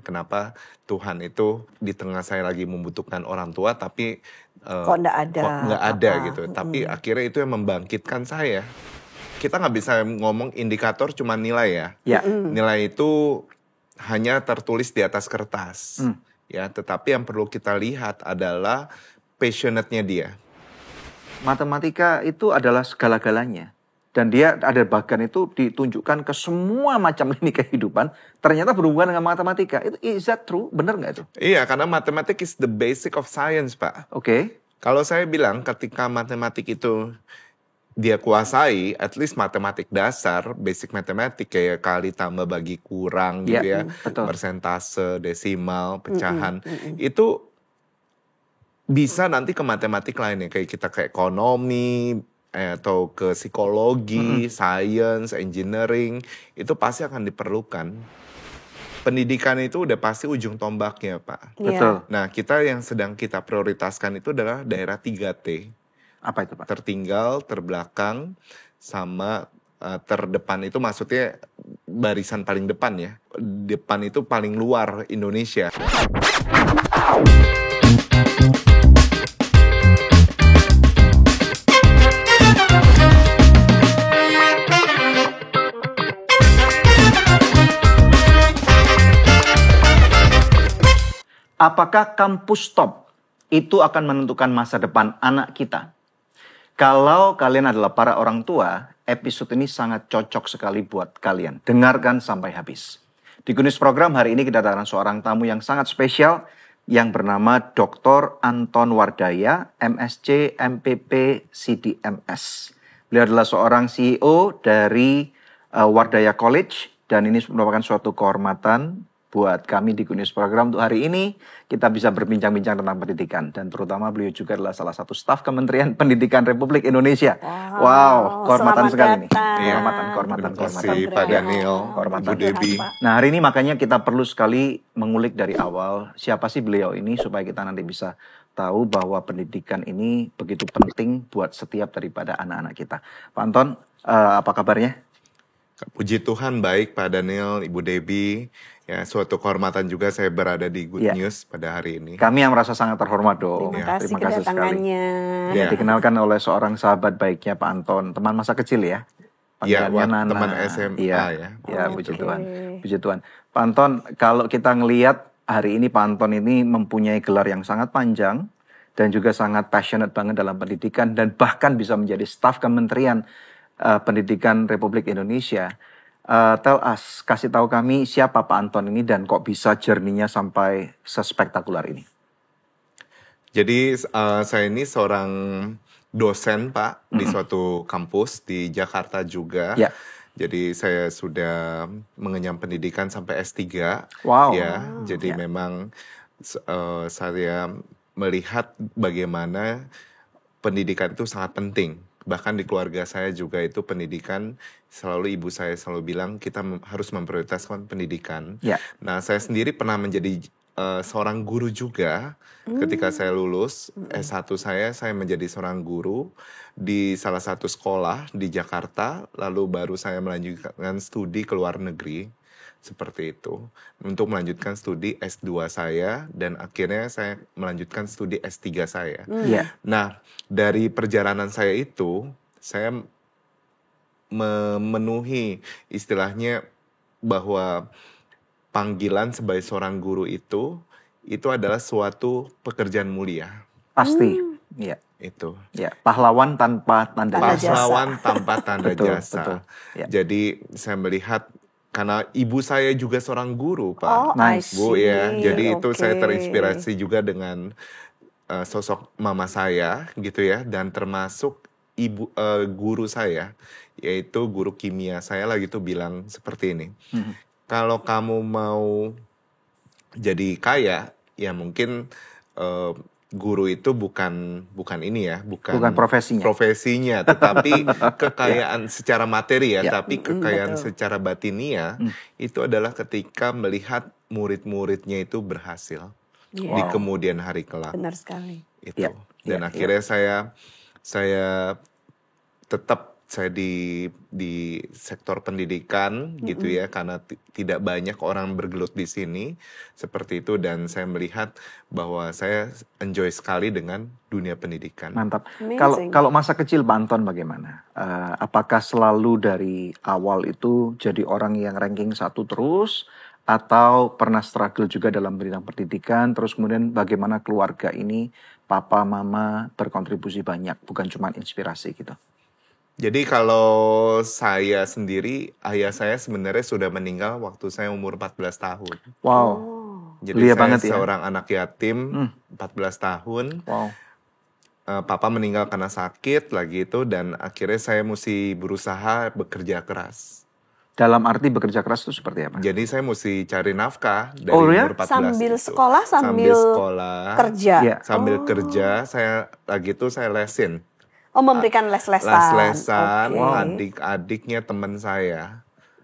Kenapa Tuhan itu di tengah saya lagi membutuhkan orang tua, tapi Kok nggak ada nggak ada apa-apa. gitu. Tapi akhirnya itu yang membangkitkan saya. Kita nggak bisa ngomong indikator cuma nilai ya. Ya. Nilai itu hanya tertulis di atas kertas. Ya, tetapi yang perlu kita lihat adalah passionate-nya dia. Matematika itu adalah segala-galanya. Dan dia ada bagian itu ditunjukkan ke semua macam lini kehidupan. Ternyata berhubungan dengan matematika. Is that true? Benar nggak itu? Iya, karena matematik is the basic of science, Pak. Oke. Kalau saya bilang ketika matematik itu dia kuasai, at least matematik dasar, basic matematik kayak kali tambah bagi kurang gitu ya, betul. persentase, desimal, pecahan, itu bisa nanti ke matematik lainnya kayak kita ke ekonomi atau ke psikologi, science, engineering, itu pasti akan diperlukan. Pendidikan itu udah pasti ujung tombaknya, Pak. Betul. Nah, kita yang sedang kita prioritaskan itu adalah daerah 3T. Apa itu, Pak? Tertinggal, terbelakang, sama terdepan. Itu maksudnya barisan paling depan ya. Depan itu paling luar Indonesia. Apakah kampus top itu akan menentukan masa depan anak kita? Kalau kalian adalah para orang tua, episode ini sangat cocok sekali buat kalian. Dengarkan sampai habis. Di Good News Program hari ini kita datang seorang tamu yang sangat spesial yang bernama Dr. Anton Wardaya, MSc, MPP, CDMS. Beliau adalah seorang CEO dari Wardaya College dan ini merupakan suatu kehormatan buat kami di Good News Program untuk hari ini kita bisa berbincang-bincang tentang pendidikan dan terutama beliau juga adalah salah satu staf Kementerian Pendidikan Republik Indonesia. Wow, kehormatan sekali nih. Kehormatan. Terima kasih Pak Daniel, Bu Debbie. Nah, hari ini makanya kita perlu sekali mengulik dari awal siapa sih beliau ini supaya kita nanti bisa tahu bahwa pendidikan ini begitu penting buat setiap daripada anak-anak kita. Pak Anton, apa kabarnya? Puji Tuhan baik Pak Daniel, Ibu Debbie. Ya, suatu kehormatan juga saya berada di Good News pada hari ini. Kami yang merasa sangat terhormat dong. Terima kasih kedatangannya. Ya. Dikenalkan oleh seorang sahabat baiknya Pak Anton, teman masa kecil ya. Iya, teman SMA ya. Ya, puji Tuhan. Puji Tuhan. Pak Anton, kalau kita ngelihat hari ini Pak Anton ini mempunyai gelar yang sangat panjang dan juga sangat passionate banget dalam pendidikan dan bahkan bisa menjadi staf Kementerian Pendidikan Republik Indonesia. Tell us, kasih tahu kami siapa Pak Anton ini dan kok bisa journey-nya sampai sespektakular ini. Jadi saya ini seorang dosen Pak di suatu kampus di Jakarta juga. Ya. Jadi saya sudah mengenyam pendidikan sampai S3. Wow. Ya, jadi memang saya melihat bagaimana pendidikan itu sangat penting. Bahkan di keluarga saya juga itu pendidikan, selalu ibu saya selalu bilang kita harus memprioritaskan pendidikan. Ya. Nah, saya sendiri pernah menjadi seorang guru juga. Ketika saya lulus S1 saya menjadi seorang guru di salah satu sekolah di Jakarta. Lalu baru saya melanjutkan studi ke luar negeri. Seperti itu. Untuk melanjutkan studi S2 saya dan akhirnya saya melanjutkan studi S3 saya. Nah, dari perjalanan saya itu, saya memenuhi istilahnya bahwa panggilan sebagai seorang guru itu adalah suatu pekerjaan mulia. Pasti. Iya. Itu. Ya, pahlawan tanpa tanda jasa. Pahlawan tanpa tanda jasa. Betul. Ya. Jadi saya melihat karena ibu saya juga seorang guru, Pak. Oh, nice. Bu ya. Jadi itu saya terinspirasi juga dengan sosok mama saya gitu ya, dan termasuk ibu guru saya, yaitu guru kimia saya lagi tuh bilang seperti ini. Kalau kamu mau jadi kaya, ya mungkin guru itu bukan ini ya, bukan profesinya, tetapi kekayaan secara materi ya, tapi kekayaan secara batinia itu adalah ketika melihat murid-muridnya itu berhasil di kemudian hari kelak. Benar sekali. Itu. Dan akhirnya saya tetap saya di sektor pendidikan gitu ya, karena tidak banyak orang bergelut di sini seperti itu, dan saya melihat bahwa saya enjoy sekali dengan dunia pendidikan. Mantap. Amazing. Kalau masa kecil Pak Anton bagaimana? Apakah selalu dari awal itu jadi orang yang ranking 1 terus, atau pernah struggle juga dalam bidang pendidikan, terus kemudian bagaimana keluarga ini, papa, mama berkontribusi banyak, bukan cuma inspirasi gitu? Jadi kalau saya sendiri, ayah saya sebenarnya sudah meninggal waktu saya umur 14 tahun. Wow, Jadi belia saya banget ya. seorang anak yatim, 14 tahun. Wow. Papa meninggal karena sakit lagi itu, dan akhirnya saya mesti berusaha bekerja keras. Dalam arti bekerja keras itu seperti apa? Jadi saya mesti cari nafkah dari Oh, ya? umur 14 Sambil itu. sekolah, sambil sekolah, kerja. Iya. sambil kerja, saya lagi itu saya lesin. Oh, memberikan les-lesan. Les-lesan, Oke. adik-adiknya teman saya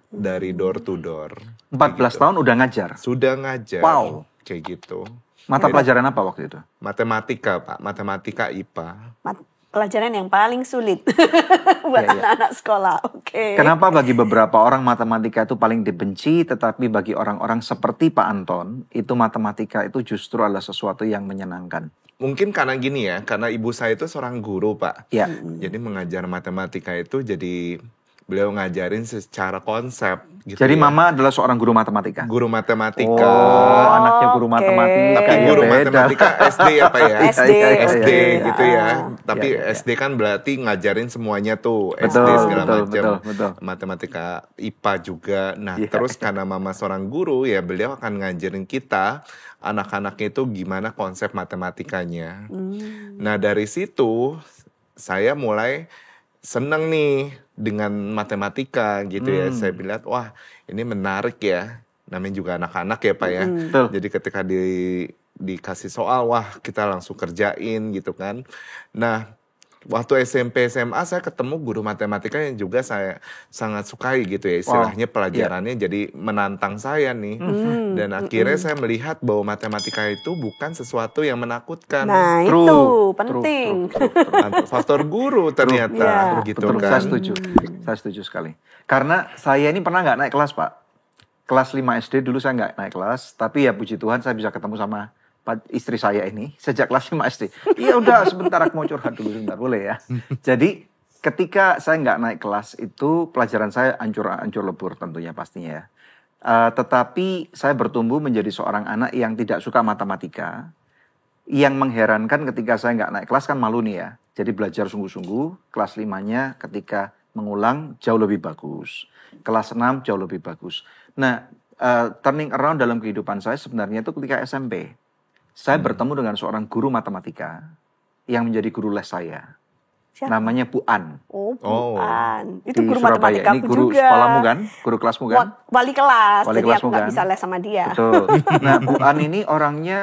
dari door to door. 14 tahun udah ngajar. Sudah ngajar. Wow. Kayak gitu. Mata pelajaran apa waktu itu? Matematika, Pak. Matematika IPA. Pelajaran yang paling sulit buat Iya, iya. anak-anak sekolah. Oke. Kenapa bagi beberapa orang matematika itu paling dibenci, tetapi bagi orang-orang seperti Pak Anton, itu matematika itu justru adalah sesuatu yang menyenangkan? Mungkin karena gini ya, karena ibu saya itu seorang guru, Pak. Ya. Jadi mengajar matematika itu jadi beliau ngajarin secara konsep gitu. Jadi ya. mama adalah seorang guru matematika? Guru matematika. Oh, anaknya guru Oke. matematika. Tapi ya guru beda. matematika SD apa ya? SD. SD Iya, gitu ya. Ah. Tapi Iya, iya. SD kan berarti ngajarin semuanya tuh. SD Betul, segala betul, macam. betul. Matematika IPA juga. Nah, Iya. terus karena mama seorang guru ya, beliau akan ngajarin kita anak-anaknya itu gimana konsep matematikanya. Nah, dari situ saya mulai seneng nih dengan matematika gitu ya. Saya bilang, wah ini menarik ya. Namanya juga anak-anak ya Pak ya. Betul. Jadi ketika dikasih soal, wah kita langsung kerjain gitu kan. Nah, waktu SMP SMA saya ketemu guru matematika yang juga saya sangat sukai gitu ya. Istilahnya pelajarannya jadi menantang saya nih. Dan akhirnya saya melihat bahwa matematika itu bukan sesuatu yang menakutkan. Nah, True, itu true, penting. Faktor guru ternyata Iya. gitu Betul, kan. saya setuju sekali. Karena saya ini pernah nggak naik kelas, Pak. Kelas 5 SD dulu saya nggak naik kelas, tapi ya puji Tuhan saya bisa ketemu sama istri saya ini sejak kelas 5 SD. Iya udah sebentar aku mau curhat dulu sebentar, boleh ya. Jadi ketika saya nggak naik kelas itu pelajaran saya hancur lebur tentunya pastinya ya. Tetapi saya bertumbuh menjadi seorang anak yang tidak suka matematika. Yang mengherankan ketika saya nggak naik kelas kan malu nih ya. Jadi belajar sungguh-sungguh, kelas 5-nya ketika mengulang jauh lebih bagus. Kelas 6 jauh lebih bagus. Nah, turning around dalam kehidupan saya sebenarnya itu ketika SMP. Saya bertemu dengan seorang guru matematika yang menjadi guru les saya. Siapa? Namanya Bu An. Oh, Oh. bukan. Itu Di guru Surabaya. matematika Ini guru juga. sekolahmu kan? Guru kelasmu kan? Wali kelas. Wali Jadi kelasmu aku nggak kan? bisa les sama dia. Betul. Nah, Bu An ini orangnya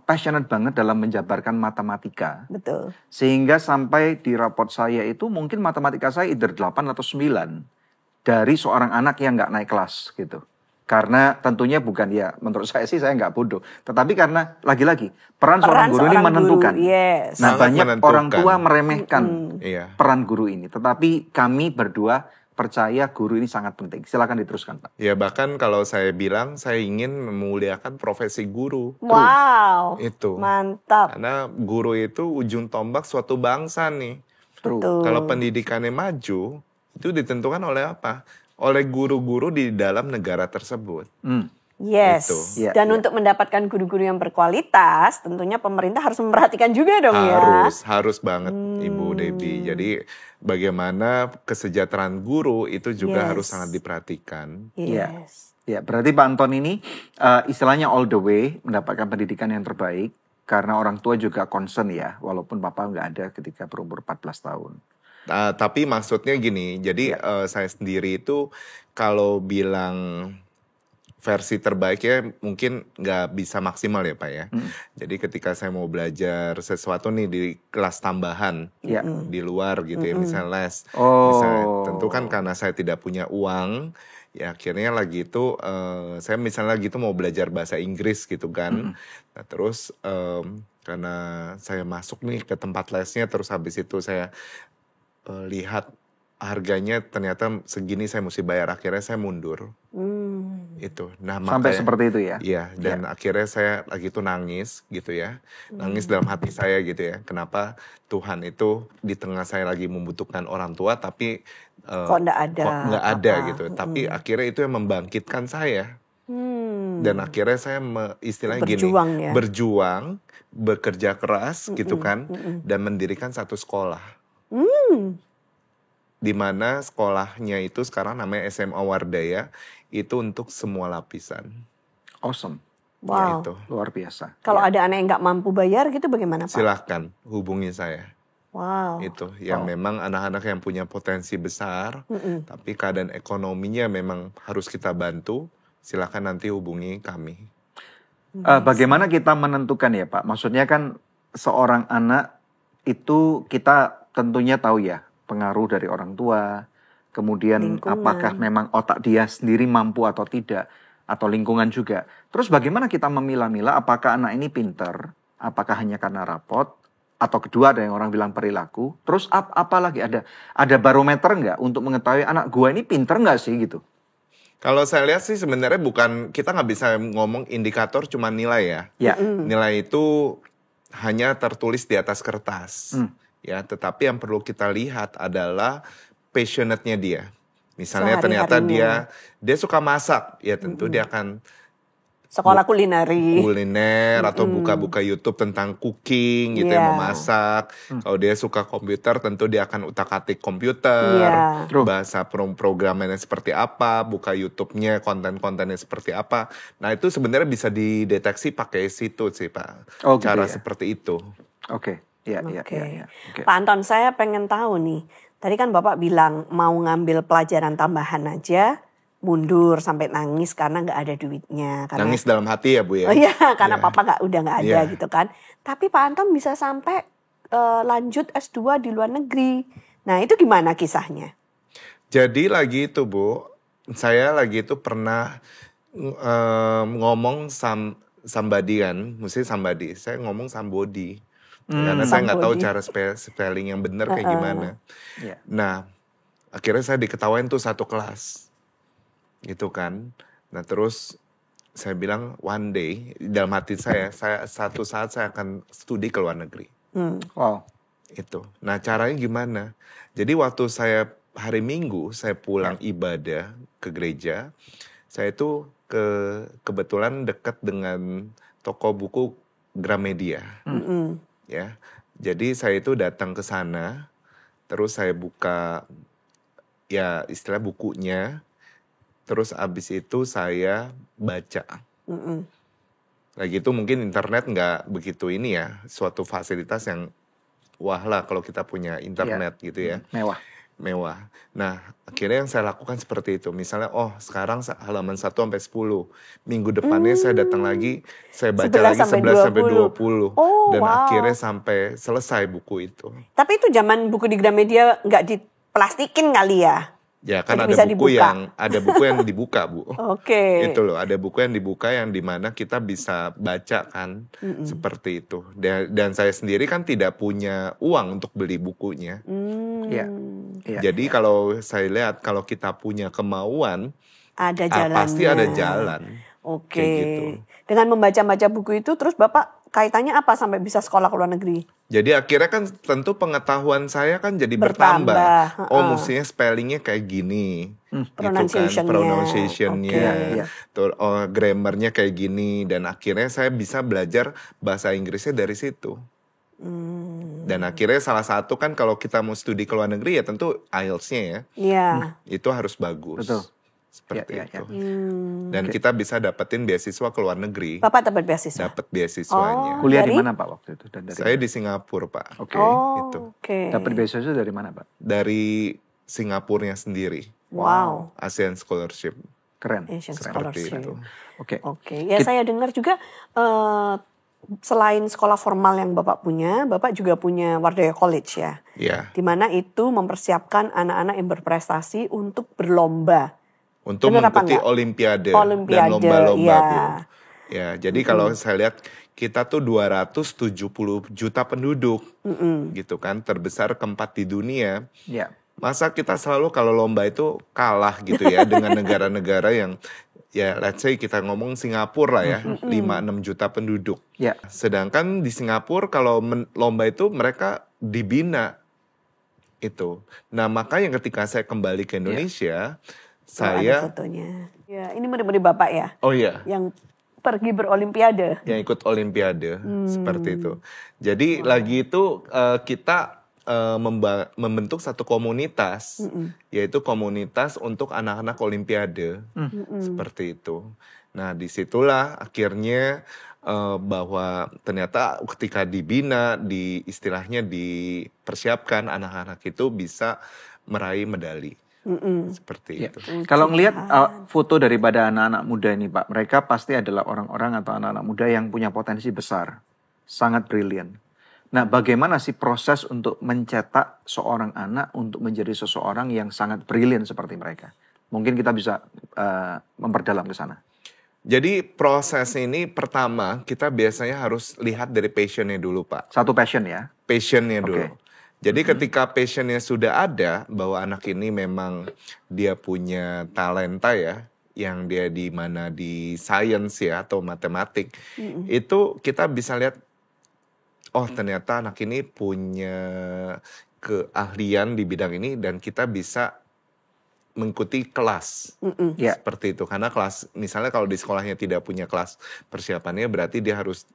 passionate banget dalam menjabarkan matematika. Betul. Sehingga sampai di raport saya itu mungkin matematika saya either 8 atau 9 dari seorang anak yang nggak naik kelas gitu. Karena tentunya bukan ya, menurut saya sih saya nggak bodoh. Tetapi karena lagi-lagi peran seorang guru ini seorang menentukan. guru, yes. Nah, Sangat banyak menentukan. orang tua meremehkan Iya. peran guru ini. Tetapi kami berdua percaya guru ini sangat penting. Silakan diteruskan, Pak. Ya bahkan kalau saya bilang saya ingin memuliakan profesi guru. Wow. Itu. Mantap. Karena guru itu ujung tombak suatu bangsa nih. True. Betul. Kalau pendidikannya maju, itu ditentukan oleh apa? Oleh guru-guru di dalam negara tersebut. Yes. Itu. Iya, Dan iya. untuk mendapatkan guru-guru yang berkualitas, tentunya pemerintah harus memperhatikan juga dong ya. Harus banget Ibu Debbie. Jadi bagaimana kesejahteraan guru itu juga Yes. harus sangat diperhatikan. Yes. Ya, berarti Pak Anton ini istilahnya all the way mendapatkan pendidikan yang terbaik karena orang tua juga concern ya, walaupun Papa nggak ada ketika berumur 14 tahun. Tapi maksudnya gini, jadi saya sendiri itu kalau bilang versi terbaiknya mungkin nggak bisa maksimal ya Pak ya. Jadi ketika saya mau belajar sesuatu nih di kelas tambahan Ya. di luar gitu ya, misalnya les. Oh. Misalnya, tentu kan karena saya tidak punya uang, ya akhirnya lagi itu saya misalnya lagi itu mau belajar bahasa Inggris gitu kan. Nah terus karena saya masuk nih ke tempat lesnya, terus habis itu saya lihat harganya ternyata segini saya mesti bayar, akhirnya saya mundur. Itu. Nah, Sampai makanya seperti itu ya. iya, dan akhirnya saya lagi itu nangis gitu ya. Nangis dalam hati saya gitu ya. Kenapa Tuhan itu di tengah saya lagi membutuhkan orang tua tapi Kok nggak ada kok nggak ada apa? gitu. Tapi akhirnya itu yang membangkitkan saya. Dan akhirnya saya istilahnya Berjuang gini, ya. berjuang, bekerja keras gitu kan, dan mendirikan satu sekolah. Di mana sekolahnya itu sekarang namanya SMA Wardaya, itu untuk semua lapisan. Awesome. Wow. Itu. Luar biasa. Kalau ada anak yang nggak mampu bayar gitu bagaimana Pak? Silahkan hubungi saya. Wow. Itu yang memang anak-anak yang punya potensi besar, tapi keadaan ekonominya memang harus kita bantu. Silahkan nanti hubungi kami. Bagaimana kita menentukan ya Pak? Maksudnya kan seorang anak itu kita tentunya tahu ya pengaruh dari orang tua, kemudian Lingkungan. apakah memang otak dia sendiri mampu atau tidak, atau lingkungan juga. Terus bagaimana kita memilah-milah apakah anak ini pinter, apakah hanya karena rapot, atau kedua ada yang orang bilang perilaku. Terus apa lagi ada barometer nggak untuk mengetahui anak gua ini pinter nggak sih gitu? Kalau saya lihat sih sebenarnya bukan, kita nggak bisa ngomong indikator cuma nilai ya. Ya. Nilai itu hanya tertulis di atas kertas. Ya, tetapi yang perlu kita lihat adalah passionate-nya dia. Misalnya ternyata dia suka masak, ya tentu dia akan Sekolah kulineri. kuliner atau buka-buka YouTube tentang cooking gitu ya, Iya. memasak. Kalau dia suka komputer tentu dia akan utak-atik komputer. Iya. Bahasa programnya seperti apa, buka YouTube-nya konten-kontennya seperti apa. Nah, itu sebenarnya bisa dideteksi pakai situ sih, Pak. Oh, gitu Cara ya. seperti itu. Oke. Ya. Oke. Oke. Pak Anton, saya pengen tahu nih. Tadi kan Bapak bilang mau ngambil pelajaran tambahan aja, mundur sampai nangis karena nggak ada duitnya. Karena, Nangis dalam hati ya, Bu ya. Oh iya, karena Iya. Papa udah nggak ada Iya. gitu kan. Tapi Pak Anton bisa sampai lanjut S2 di luar negeri. Nah itu gimana kisahnya? Jadi lagi itu, Bu, saya lagi itu pernah ngomong somebody kan, mesti somebody. Saya ngomong somebody. Karena saya nggak tahu Somebody. cara spelling yang benar kayak gimana. Ya. Nah, akhirnya saya diketawain tuh satu kelas. Gitu kan. Nah, terus saya bilang one day, dalam hati saya satu saat saya akan studi ke luar negeri. Wow. Itu. Nah, caranya gimana? Jadi waktu saya hari Minggu saya pulang ibadah ke gereja, saya itu kebetulan dekat dengan toko buku Gramedia. Ya. Jadi saya itu datang ke sana, terus saya buka ya istilah bukunya, terus abis itu saya baca. Lagi itu mungkin internet nggak begitu ini ya, suatu fasilitas yang wah lah kalau kita punya internet gitu ya. Mewah. Nah, akhirnya yang saya lakukan seperti itu. Misalnya, sekarang halaman 1 sampai 10. Minggu depannya saya datang lagi, saya baca 11 lagi sampai 11 sampai 20. Oh, Dan wow. akhirnya sampai selesai buku itu. Tapi itu zaman buku di Gramedia nggak diplastikin kali ya? Ya, kan Jadi ada bisa buku dibuka. ada buku yang dibuka, Bu. Oke. Itu loh, ada buku yang dibuka yang dimana kita bisa baca kan, seperti itu. Dan saya sendiri kan tidak punya uang untuk beli bukunya. Iya. Jadi kalau saya lihat kalau kita punya kemauan, Ada jalannya. pasti ada jalan. Oke. Kayak gitu. Dengan membaca-baca buku itu, terus Bapak kaitannya apa sampai bisa sekolah ke luar negeri? Jadi akhirnya kan tentu pengetahuan saya kan jadi Bertambah, bertambah. Oh, mestinya spellingnya kayak gini. Gitu kan, pronunciation-nya. Tuh, grammarnya kayak gini. Dan akhirnya saya bisa belajar bahasa Inggrisnya dari situ. Dan akhirnya salah satu kan kalau kita mau studi ke luar negeri ya tentu IELTS-nya ya. Iya. Itu harus bagus. Betul. Seperti Ya. itu. Dan kita bisa dapetin beasiswa ke luar negeri. Bapak dapat beasiswa? Dapat beasiswanya. Kuliah di Dari? mana Pak waktu itu? Dan dari Saya di Singapura, Pak. Oke. Itu. Oke. Dapat beasiswa dari mana Pak? Dari Singapurnya sendiri. Wow. ASEAN Scholarship. Keren. Asian Seperti Scholarship. itu. Oke. Oke. Ya saya dengar juga selain sekolah formal yang Bapak punya, Bapak juga punya Wardaya College ya. Ya. Di mana itu mempersiapkan anak-anak yang berprestasi untuk berlomba. Untuk Bener apa mengikuti enggak? olimpiade Olimpiade, dan lomba-lomba, iya. Bu. Ya, jadi kalau saya lihat kita tuh 270 juta penduduk. Gitu kan, terbesar keempat di dunia. Ya. Masa kita selalu kalau lomba itu kalah gitu ya dengan negara-negara yang ya let's say kita ngomong Singapura lah ya, 5-6 juta penduduk. Ya. Sedangkan di Singapura kalau lomba itu mereka dibina itu. Nah makanya ketika saya kembali ke Indonesia, Ada saya fotonya. Ya, ini murid-murid Bapak ya, oh iya yang pergi berolimpiade. yang ikut olimpiade seperti itu. Jadi lagi itu kita membentuk satu komunitas, yaitu komunitas untuk anak-anak olimpiade, seperti itu. Nah disitulah akhirnya bahwa ternyata ketika dibina, istilahnya dipersiapkan anak-anak itu bisa meraih medali, seperti Ya. itu. Kalau ngelihat foto daripada anak-anak muda ini Pak, mereka pasti adalah orang-orang atau anak-anak muda yang punya potensi besar, sangat brilian. Nah, bagaimana sih proses untuk mencetak seorang anak untuk menjadi seseorang yang sangat brilian seperti mereka? Mungkin kita bisa memperdalam ke sana. Jadi proses ini pertama kita biasanya harus lihat dari passionnya dulu Pak. Satu passion ya. Passionnya dulu. Oke. Jadi ketika passionnya sudah ada, bahwa anak ini memang dia punya talenta ya, yang dia di mana di science ya atau matematik, itu kita bisa lihat, oh ternyata anak ini punya keahlian di bidang ini dan kita bisa mengikuti kelas. Ya. Seperti itu. Karena kelas, misalnya kalau di sekolahnya tidak punya kelas persiapannya, berarti dia harus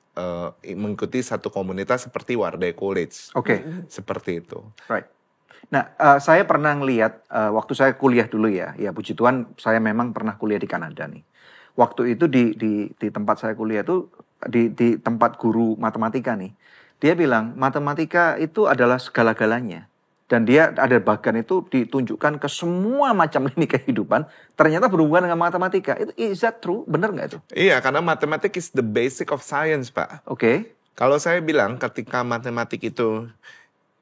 mengikuti satu komunitas seperti Wardai College. Oke. Seperti itu. Right. Nah, saya pernah ngelihat waktu saya kuliah dulu ya puji Tuhan saya memang pernah kuliah di Kanada nih. Waktu itu di tempat saya kuliah itu di tempat guru matematika nih. Dia bilang matematika itu adalah segala-galanya. Dan dia ada bahkan itu ditunjukkan ke semua macam lini kehidupan. Ternyata berhubungan dengan matematika. Is that true? Benar nggak itu? Iya, karena matematik is the basic of science, Pak. Oke. Kalau saya bilang ketika matematik itu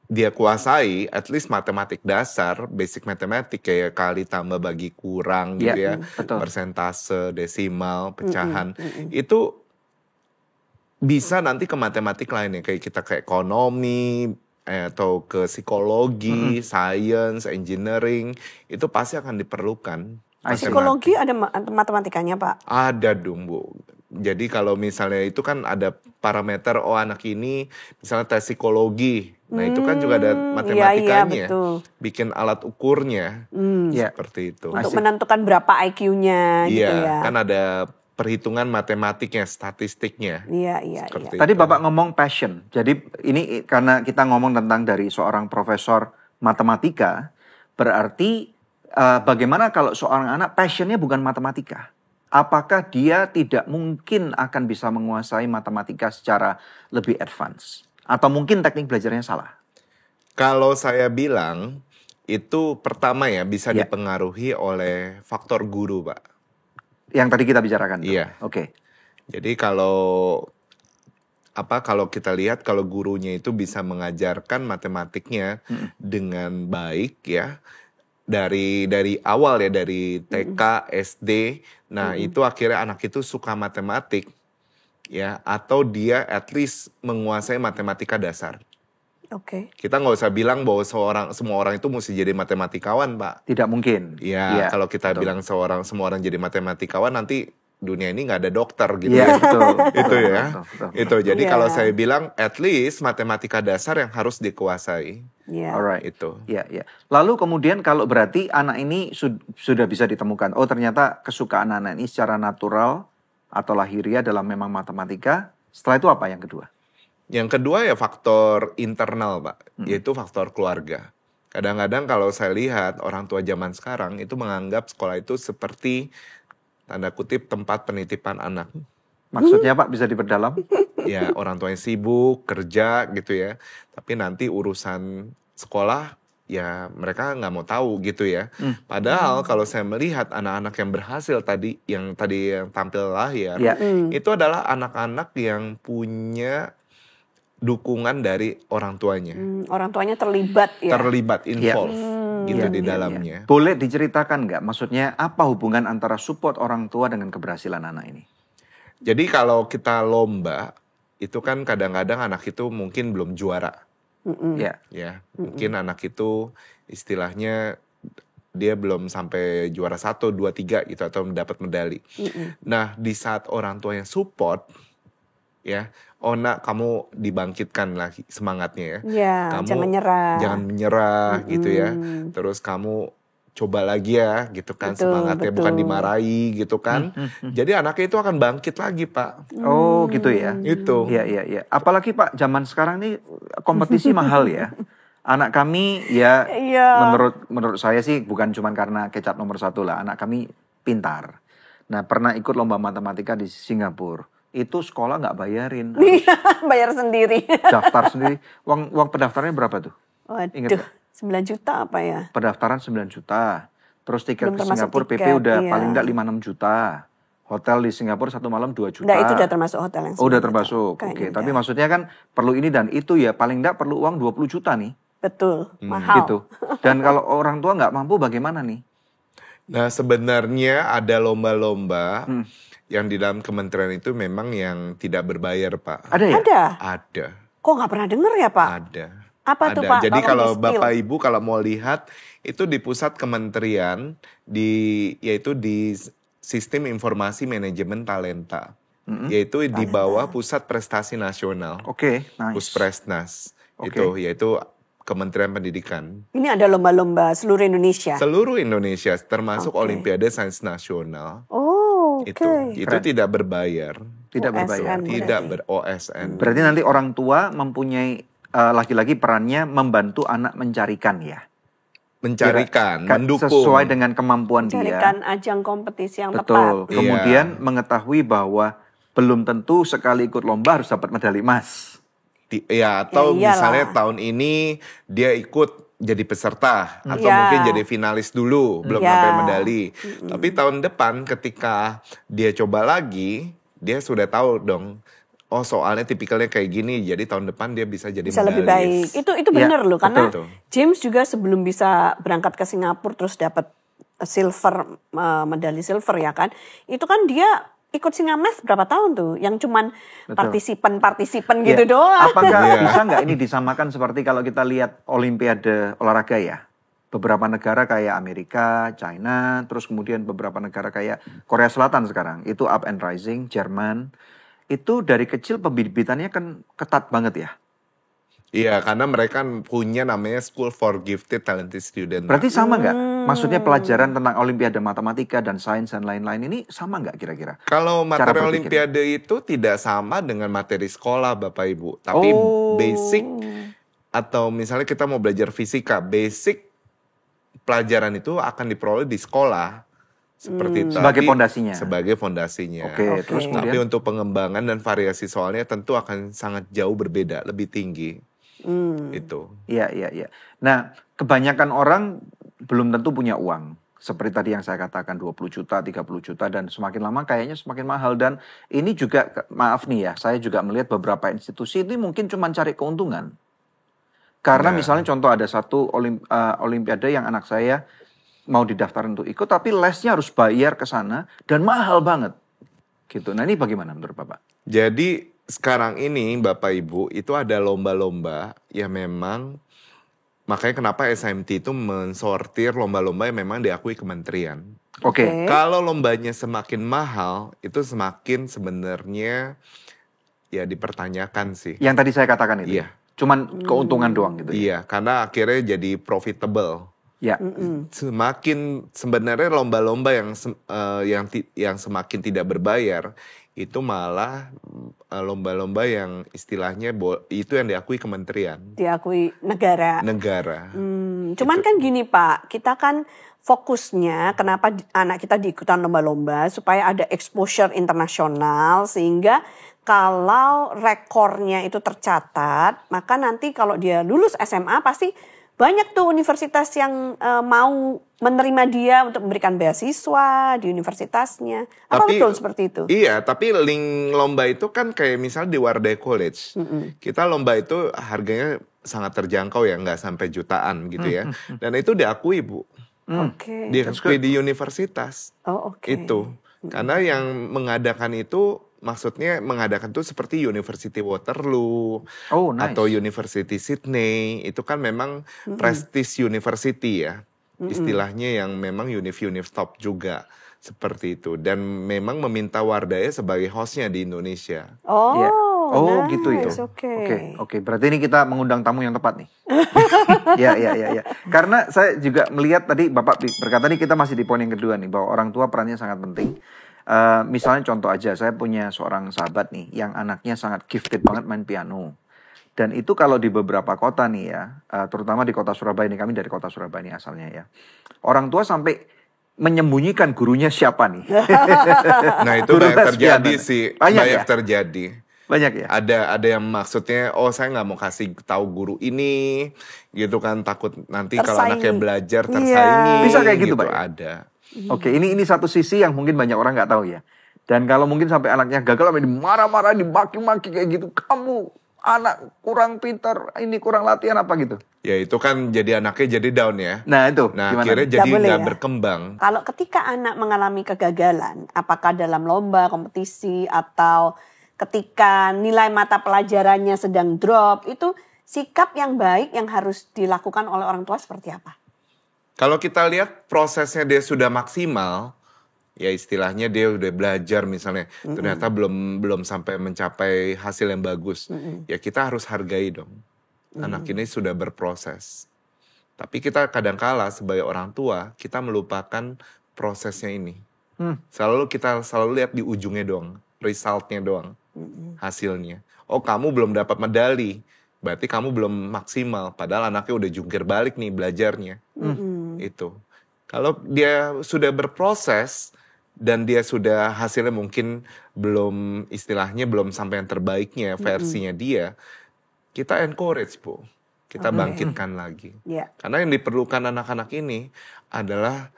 dia kuasai, at least matematik dasar, basic matematik kayak kali tambah bagi kurang gitu ya. Betul. Persentase, desimal, pecahan. Itu bisa nanti ke matematik lainnya. Kayak kita ke ekonomi, atau ke psikologi, science, engineering, itu pasti akan diperlukan. Psikologi ada matematikanya Pak? Ada dong Bu. Jadi kalau misalnya itu kan ada parameter, oh anak ini misalnya tes psikologi, nah itu kan juga ada matematikanya, bikin alat ukurnya, seperti itu. Untuk menentukan berapa IQ-nya gitu ya. Kan ada perhitungan matematiknya, statistiknya. Iya. Tadi Bapak ngomong passion. Jadi ini karena kita ngomong tentang dari seorang profesor matematika, berarti bagaimana kalau seorang anak passionnya bukan matematika? Apakah dia tidak mungkin akan bisa menguasai matematika secara lebih advance? Atau mungkin teknik belajarnya salah? Kalau saya bilang, itu pertama ya bisa dipengaruhi oleh faktor guru Pak. Yang tadi kita bicarakan. Iya. Oke. Jadi kalau kita lihat kalau gurunya itu bisa mengajarkan matematiknya dengan baik ya dari awal ya, dari TK, SD. Nah, itu akhirnya anak itu suka matematik ya, atau dia at least menguasai matematika dasar. Oke. Kita nggak usah bilang bahwa semua orang itu mesti jadi matematikawan, Pak. Tidak mungkin. Iya, kalau kita bilang semua orang jadi matematikawan, nanti dunia ini nggak ada dokter gitu. Iya, betul. Itu ya. Betul. Itu. Jadi kalau saya bilang, at least matematika dasar yang harus dikuasai. Iya. Alright. Itu. Iya. Lalu kemudian kalau berarti anak ini sudah bisa ditemukan, oh ternyata kesukaan anak ini secara natural atau lahiriah dalam memang matematika. Setelah itu apa yang kedua? Yang kedua ya faktor internal Pak, yaitu faktor keluarga. Kadang-kadang kalau saya lihat orang tua zaman sekarang itu menganggap sekolah itu seperti tanda kutip tempat penitipan anak. Maksudnya Pak bisa diperdalam? Ya orang tuanya sibuk, kerja gitu ya. Tapi nanti urusan sekolah ya mereka nggak mau tahu gitu ya. Padahal kalau saya melihat anak-anak yang berhasil yang tampil lahir, itu adalah anak-anak yang punya dukungan dari orang tuanya. Orang tuanya terlibat ya? Terlibat, involve gitu di dalamnya. Boleh diceritakan nggak? Maksudnya apa hubungan antara support orang tua dengan keberhasilan anak ini? Jadi kalau kita lomba, itu kan kadang-kadang anak itu mungkin belum juara. Ya. Ya, mungkin anak itu istilahnya dia belum sampai juara 1, 2, 3 gitu atau mendapat medali. Nah, di saat orang tua yang support, ya, nak kamu dibangkitkan lagi semangatnya ya. Ya, Kamu jangan nyerah. jangan menyerah gitu ya. Terus kamu coba lagi ya gitu kan, Betul, semangatnya bukan betul. dimarahi gitu kan. Jadi anaknya itu akan bangkit lagi, Pak. Oh gitu ya. Itu. Iya. Apalagi Pak, zaman sekarang ini kompetisi mahal ya. Anak kami ya Iya. menurut saya sih bukan cuma karena kecap nomor 1 lah. Anak kami pintar. Nah pernah ikut lomba matematika di Singapura. Itu sekolah nggak bayarin. Iya, bayar sendiri. Daftar sendiri. Uang pendaftarannya berapa tuh? Ingat Waduh, 9 juta apa ya? Pendaftaran 9 juta. Terus tiket Belum ke termasuk Singapura PP tiket, udah iya. paling nggak 5-6 juta. Hotel di Singapura 1 malam 2 juta. Enggak, itu udah termasuk hotel yang Oh udah 9 juta. termasuk. Kayaknya Oke, tapi udah. maksudnya kan perlu ini dan itu ya paling nggak perlu uang 20 juta nih. Betul, mahal. Gitu. Dan kalau orang tua nggak mampu bagaimana nih? Nah, sebenarnya ada lomba-lomba yang di dalam kementerian itu memang yang tidak berbayar, Pak. Ada ya? Ada. Ada. Kok nggak pernah denger ya, Pak? Ada. Apa tuh, Ada. Pak? Jadi Tolong kalau di-spill. Bapak Ibu kalau mau lihat itu di pusat kementerian yaitu di Sistem Informasi Manajemen Talenta. Yaitu di bawah Pusat Prestasi Nasional. Oke, nice. Puspresnas. Oke. Itu yaitu Kementerian Pendidikan. Ini ada lomba-lomba seluruh Indonesia. Seluruh Indonesia termasuk Oke. Olimpiade Sains Nasional. Oh, oke. Itu Keren. tidak berbayar. Tidak OSN. berbayar. Tidak berarti. ber-OSN. Berarti nanti orang tua mempunyai laki-laki perannya membantu anak mencarikan ya. Mencarikan, Kan mendukung. sesuai dengan kemampuan Carikan dia. ajang kompetisi yang Betul. tepat. Kemudian mengetahui bahwa belum tentu sekali ikut lomba harus dapat medali emas. Atau Ya iyalah. misalnya tahun ini dia ikut jadi peserta atau Ya. mungkin jadi finalis dulu, belum Ya. sampai medali. Tapi tahun depan ketika dia coba lagi, dia sudah tahu dong. Oh, soalnya tipikalnya kayak gini, jadi tahun depan dia bisa jadi Bisa lebih baik. medalis. Itu benar loh, karena betul. James juga sebelum bisa berangkat ke Singapura terus dapat medali silver ya kan. Itu kan dia ikut Singames berapa tahun tuh, yang cuman partisipan gitu Ya. doang. Apakah Iya. bisa nggak ini disamakan seperti kalau kita lihat Olimpiade olahraga ya? Beberapa negara kayak Amerika, China, terus kemudian beberapa negara kayak Korea Selatan sekarang. Itu up and rising, Jerman. Itu dari kecil pembibitannya kan ketat banget ya. Iya, karena mereka punya namanya School for Gifted Talented Student. Berarti sama nggak? Maksudnya pelajaran tentang Olimpiade matematika dan sains dan lain-lain ini sama nggak kira-kira? Kalau Cara materi berpikir. Olimpiade itu tidak sama dengan materi sekolah, Bapak Ibu. Tapi basic atau misalnya kita mau belajar fisika, basic pelajaran itu akan diperoleh di sekolah. Seperti tadi. Sebagai fondasinya. Sebagai fondasinya. Oke, terus Tapi kemudian untuk pengembangan dan variasi soalnya tentu akan sangat jauh berbeda, lebih tinggi. Itu. Iya. Nah, kebanyakan orang belum tentu punya uang. Seperti tadi yang saya katakan 20 juta, 30 juta dan semakin lama kayaknya semakin mahal. Dan ini juga, maaf nih ya, saya juga melihat beberapa institusi ini mungkin cuma cari keuntungan. Karena misalnya contoh ada satu olimpiade yang anak saya mau didaftar untuk ikut, tapi lesnya harus bayar ke sana dan mahal banget. Gitu. Nah ini bagaimana menurut Bapak? Jadi sekarang ini Bapak Ibu itu ada lomba-lomba yang memang makanya kenapa SMT itu mensortir lomba-lomba yang memang diakui kementerian. Oke. Kalau lombanya semakin mahal itu semakin sebenarnya ya dipertanyakan sih. Yang tadi saya katakan itu. Iya. Cuman keuntungan doang gitu. Iya, karena akhirnya jadi profitable. Ya. Semakin sebenarnya lomba-lomba yang semakin tidak berbayar itu malah lomba-lomba yang istilahnya itu yang diakui kementerian, Diakui negara. Cuman kan gini Pak, kita kan fokusnya kenapa anak kita diikutan lomba-lomba supaya ada exposure internasional sehingga kalau rekornya itu tercatat, maka nanti kalau dia lulus SMA pasti banyak tuh universitas yang mau menerima dia untuk memberikan beasiswa di universitasnya. Apa betul seperti itu? Iya, tapi link lomba itu kan kayak misalnya di Wardah College. Kita lomba itu harganya sangat terjangkau ya, nggak sampai jutaan gitu ya. Dan itu diakui Bu. Oke. Diakui di universitas. Oh oke. Itu. Karena yang mengadakan itu maksudnya mengadakan tuh seperti University Waterloo nice. atau University Sydney, itu kan memang prestige university ya, istilahnya yang memang univ top juga seperti itu, dan memang meminta Wardaya sebagai hostnya di Indonesia. Oh, nice. gitu ya. Oke. Berarti ini kita mengundang tamu yang tepat nih. Ya. Karena saya juga melihat tadi Bapak berkata nih, kita masih di poin yang kedua nih, bahwa orang tua perannya sangat penting. Misalnya contoh aja, saya punya seorang sahabat nih yang anaknya sangat gifted banget main piano. Dan itu kalau di beberapa kota nih ya, terutama di kota Surabaya nih, kami dari kota Surabaya nih asalnya ya. Orang tua sampai menyembunyikan gurunya siapa nih. Nah itu banyak terjadi sih, banyak terjadi. Banyak ya? Ada yang maksudnya, saya nggak mau kasih tahu guru ini, gitu kan, takut nanti kalau anaknya belajar tersaingi. Bisa kayak gitu, Pak? Ada. Oke, ini satu sisi yang mungkin banyak orang nggak tahu ya. Dan kalau mungkin sampai anaknya gagal, sampai dimarah-marah, dimaki-maki kayak gitu, kamu anak kurang pintar, ini kurang latihan apa gitu. Ya itu kan jadi anaknya jadi down ya. Nah itu, gimana? Akhirnya jadi nggak berkembang. Kalau ketika anak mengalami kegagalan, apakah dalam lomba, kompetisi, atau ketika nilai mata pelajarannya sedang drop, itu sikap yang baik yang harus dilakukan oleh orang tua seperti apa? Kalau kita lihat prosesnya dia sudah maksimal, ya istilahnya dia udah belajar misalnya, ternyata belum sampai mencapai hasil yang bagus, ya kita harus hargai dong. Anak ini sudah berproses. Tapi kita kadang-kala sebagai orang tua, kita melupakan prosesnya ini. Kita selalu lihat di ujungnya doang, resultnya doang, hasilnya. Oh kamu belum dapat medali, berarti kamu belum maksimal. Padahal anaknya udah jungkir balik nih belajarnya. Itu. Kalau dia sudah berproses dan dia sudah hasilnya mungkin belum, istilahnya belum sampai yang terbaiknya versinya dia, kita encourage Bu. Kita bangkitkan lagi. Karena yang diperlukan anak-anak ini adalah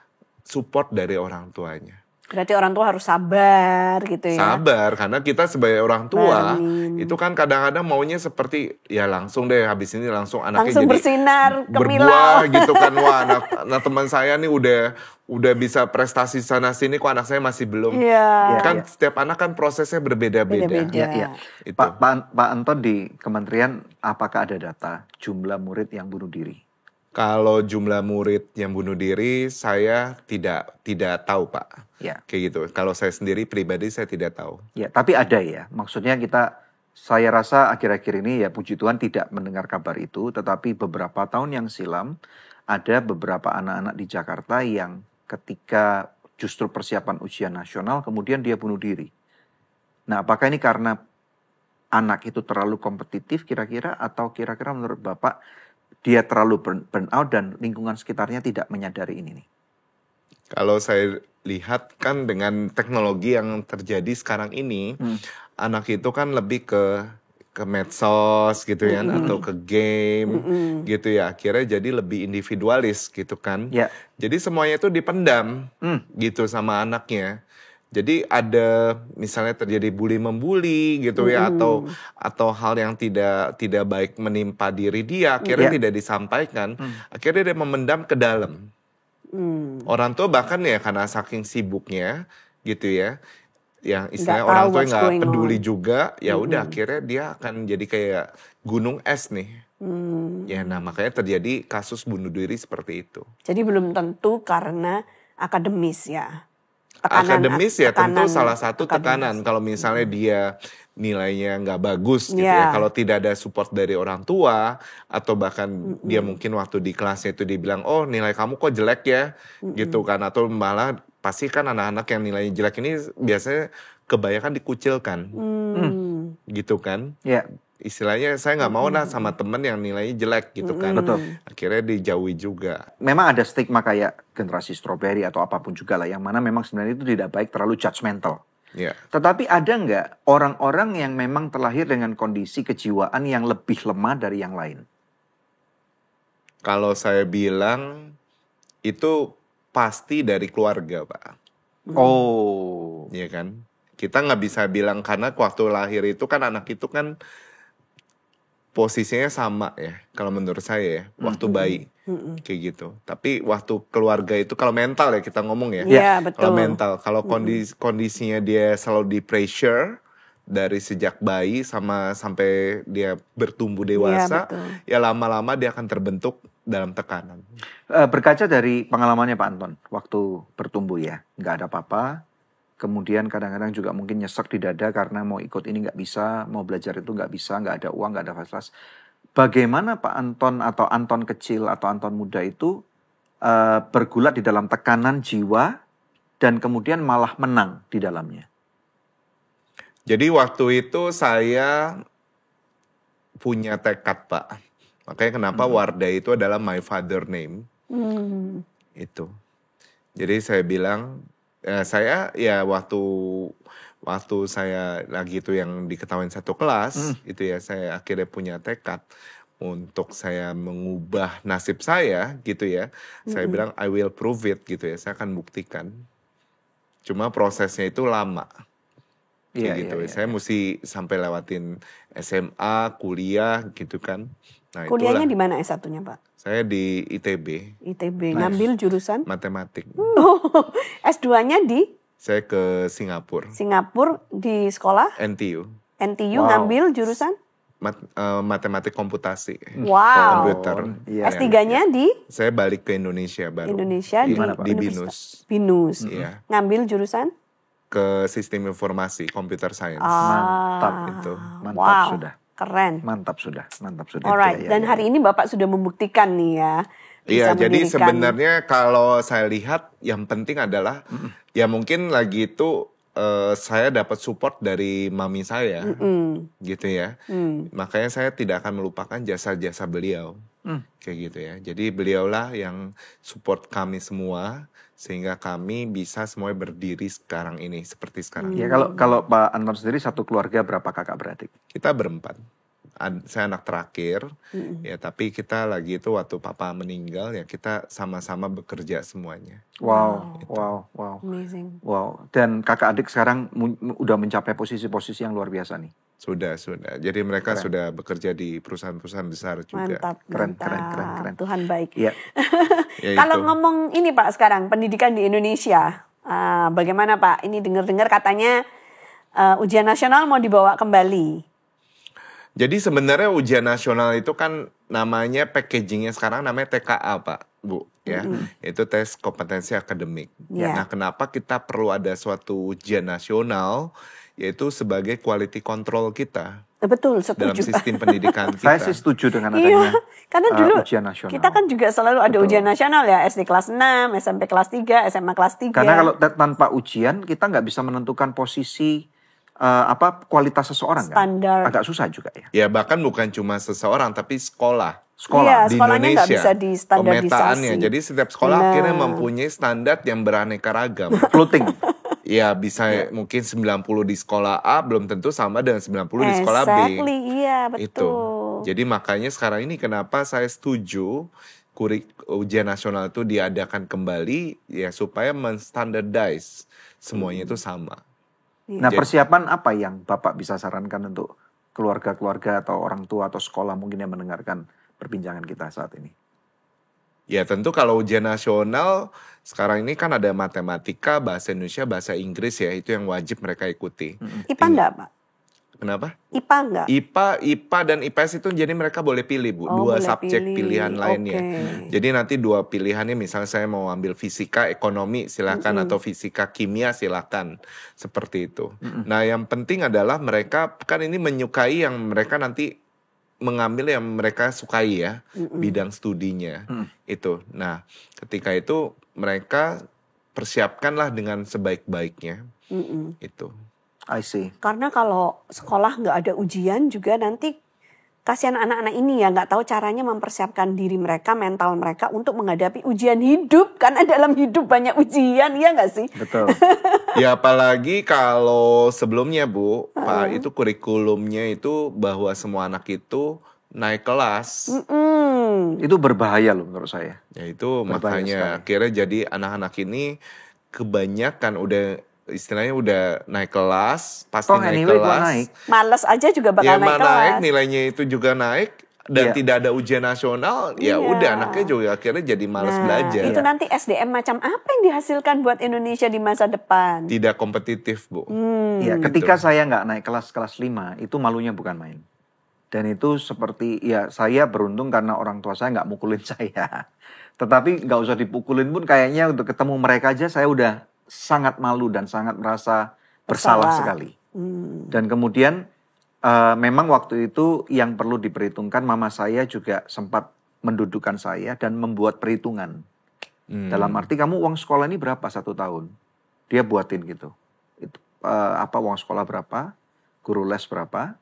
support dari orang tuanya. Berarti orang tua harus sabar gitu ya. Sabar, karena kita sebagai orang tua itu kan kadang-kadang maunya seperti ya langsung deh habis ini langsung anaknya langsung jadi bersinar, berbuah gitu kan. Wah, anak teman saya nih udah bisa prestasi sana sini, kok anak saya masih belum. Kan setiap anak kan prosesnya berbeda-beda. Iya. Pak Anton di kementerian, apakah ada data jumlah murid yang bunuh diri? Kalau jumlah murid yang bunuh diri, saya tidak tahu Pak. Kayak gitu. Kalau saya sendiri pribadi saya tidak tahu. Ya, tapi ada ya. Maksudnya saya rasa akhir-akhir ini ya puji Tuhan tidak mendengar kabar itu. Tetapi beberapa tahun yang silam ada beberapa anak-anak di Jakarta yang ketika justru persiapan ujian nasional kemudian dia bunuh diri. Nah, apakah ini karena anak itu terlalu kompetitif kira-kira, atau kira-kira menurut Bapak dia terlalu burn out dan lingkungan sekitarnya tidak menyadari ini nih? Kalau saya lihat kan dengan teknologi yang terjadi sekarang ini, anak itu kan lebih ke medsos gitu ya, atau ke game gitu ya. Akhirnya jadi lebih individualis gitu kan. Jadi semuanya itu dipendam gitu sama anaknya. Jadi ada misalnya terjadi bully-membuli gitu ya, atau hal yang tidak baik menimpa diri dia, akhirnya tidak disampaikan, akhirnya dia memendam ke dalam. Orang tua bahkan ya karena saking sibuknya gitu ya, yang istilahnya orang tua nggak peduli juga, ya udah akhirnya dia akan jadi kayak gunung es nih. Ya, nah makanya terjadi kasus bunuh diri seperti itu. Jadi belum tentu karena akademis ya. Akademis ya tentu salah satu tekanan. Kalau misalnya dia nilainya nggak bagus gitu ya, kalau tidak ada support dari orang tua, atau bahkan dia mungkin waktu di kelasnya itu dibilang, oh nilai kamu kok jelek ya, gitu kan, atau malah pasti kan anak-anak yang nilainya jelek ini biasanya kebanyakan dikucilkan, gitu kan. Istilahnya saya nggak mau lah sama temen yang nilainya jelek gitu kan. Akhirnya dijauhi juga. Memang ada stigma kayak generasi strawberry atau apapun juga lah, yang mana memang sebenarnya itu tidak baik, terlalu judgmental. Tetapi ada nggak orang-orang yang memang terlahir dengan kondisi kejiwaan yang lebih lemah dari yang lain? Kalau saya bilang itu pasti dari keluarga Pak. Iya kan. Kita nggak bisa bilang, karena waktu lahir itu kan anak itu kan posisinya sama ya, kalau menurut saya ya, waktu bayi kayak gitu. Tapi waktu keluarga itu, kalau mental ya kita ngomong ya, Iya, betul. Kalau mental, kalau kondisinya dia selalu di pressure dari sejak bayi sampai dia bertumbuh dewasa, ya lama-lama dia akan terbentuk dalam tekanan. Berkaca dari pengalamannya Pak Anton, waktu bertumbuh ya, nggak ada apa-apa, kemudian kadang-kadang juga mungkin nyesek di dada karena mau ikut ini nggak bisa, mau belajar itu nggak bisa, nggak ada uang, nggak ada fasilitas. Bagaimana Pak Anton atau Anton kecil atau Anton muda itu bergulat di dalam tekanan jiwa dan kemudian malah menang di dalamnya? Jadi waktu itu saya punya tekad Pak. Makanya kenapa Wardah itu adalah my father name. Itu. Jadi saya bilang, saya ya waktu saya lagi itu yang diketahui satu kelas, itu ya saya akhirnya punya tekad untuk saya mengubah nasib saya gitu ya. Saya bilang I will prove it gitu ya, saya akan buktikan. Cuma prosesnya itu lama. Gitu. Saya mesti sampai lewatin SMA, kuliah gitu kan. Nah, kuliahnya di mana S1-nya Pak? Saya di ITB. ITB, ngambil jurusan? Matematik. S2-nya di? Saya ke Singapura. Singapura di sekolah? NTU. NTU ngambil jurusan? Matematik komputasi. Wow. Komputer. S3-nya di? Saya balik ke Indonesia baru. Indonesia di BINUS. BINUS. Ngambil jurusan? Ke sistem informasi, computer science. Mantap itu. Mantap sudah. Keren. Mantap sudah. Alright, dan hari ini Bapak sudah membuktikan nih ya. Iya, jadi sebenarnya kalau saya lihat yang penting adalah ya mungkin lagi itu saya dapat support dari mami saya, gitu ya. Makanya saya tidak akan melupakan jasa-jasa beliau, kayak gitu ya. Jadi beliaulah yang support kami semua sehingga kami bisa semuanya berdiri sekarang ini seperti sekarang. Ya kalau Pak Anton sendiri satu keluarga berapa kakak beradik? Kita berempat. Saya anak terakhir, ya tapi kita lagi itu waktu papa meninggal ya kita sama-sama bekerja semuanya. Wow. Amazing. Wow. Dan kakak adik sekarang udah mencapai posisi-posisi yang luar biasa nih. Sudah. Jadi mereka sudah bekerja di perusahaan-perusahaan besar juga. Mantap. Keren. Tuhan baik. Ya. Kalau ngomong ini Pak sekarang pendidikan di Indonesia, bagaimana Pak? Ini dengar-dengar katanya ujian nasional mau dibawa kembali. Jadi sebenarnya ujian nasional itu kan namanya packagingnya sekarang namanya TKA Pak, Bu, ya. Itu tes kompetensi akademik. Nah, kenapa kita perlu ada suatu ujian nasional, yaitu sebagai quality control kita. Betul, setuju. Dalam sistem pendidikan kita. Saya sih setuju dengan adanya karena dulu ujian nasional. Kita kan juga selalu ada ujian nasional ya, SD kelas 6, SMP kelas 3, SMA kelas 3. Karena kalau tanpa ujian kita nggak bisa menentukan posisi kualitas seseorang standar. Kan? Agak susah juga ya. Ya bahkan bukan cuma seseorang tapi sekolah. Iya, di sekolahnya nggak Indonesia, bisa distandarisasi. pemetaannya. Jadi setiap sekolah akhirnya mempunyai standar yang beraneka ragam. Floating. Ya bisa mungkin 90 di sekolah A belum tentu sama dengan 90 di sekolah B. Iya betul. Itu. Jadi makanya sekarang ini kenapa saya setuju ujian nasional itu diadakan kembali ya supaya menstandardize semuanya itu sama. Nah, persiapan apa yang Bapak bisa sarankan untuk keluarga-keluarga atau orang tua atau sekolah mungkin yang mendengarkan perbincangan kita saat ini? Ya tentu kalau ujian nasional sekarang ini kan ada matematika, bahasa Indonesia, bahasa Inggris ya, itu yang wajib mereka ikuti. IPA enggak Pak? Kenapa? IPA enggak? IPA dan IPS itu jadi mereka boleh pilih Bu, dua subjek pilihan lainnya. Jadi nanti dua pilihannya misalnya saya mau ambil fisika, ekonomi silakan atau fisika, kimia silakan. Seperti itu. Nah yang penting adalah mereka kan ini menyukai yang mereka nanti mengambil yang mereka sukai ya, bidang studinya itu. Nah ketika itu mereka persiapkanlah dengan sebaik-baiknya itu. I see. Karena kalau sekolah nggak ada ujian juga nanti kasihan anak-anak ini ya nggak tahu caranya mempersiapkan diri mereka, mental mereka untuk menghadapi ujian hidup. Karena dalam hidup banyak ujian, ya nggak sih? Betul. Ya apalagi kalau sebelumnya Bu, Pak itu kurikulumnya itu bahwa semua anak itu naik kelas. Itu berbahaya loh menurut saya. Ya itu berbahaya makanya sekali. Akhirnya jadi anak-anak ini kebanyakan istilahnya udah naik kelas, pasti naik kelas. Males aja juga bakal naik kelas. Nilainya itu juga naik, dan tidak ada ujian nasional, ya udah anaknya juga akhirnya jadi malas belajar. Itu nanti SDM macam apa yang dihasilkan buat Indonesia di masa depan? Tidak kompetitif, Bu. Ya, ketika saya nggak naik kelas 5, itu malunya bukan main. Dan itu seperti, ya saya beruntung karena orang tua saya nggak mukulin saya. Tetapi nggak usah dipukulin pun kayaknya untuk ketemu mereka aja saya udah sangat malu dan sangat merasa bersalah sekali. Dan kemudian memang waktu itu yang perlu diperhitungkan, mama saya juga sempat mendudukkan saya dan membuat perhitungan. Dalam arti, kamu uang sekolah ini berapa 1 tahun? Dia buatin gitu. Itu, uang sekolah berapa, guru les berapa,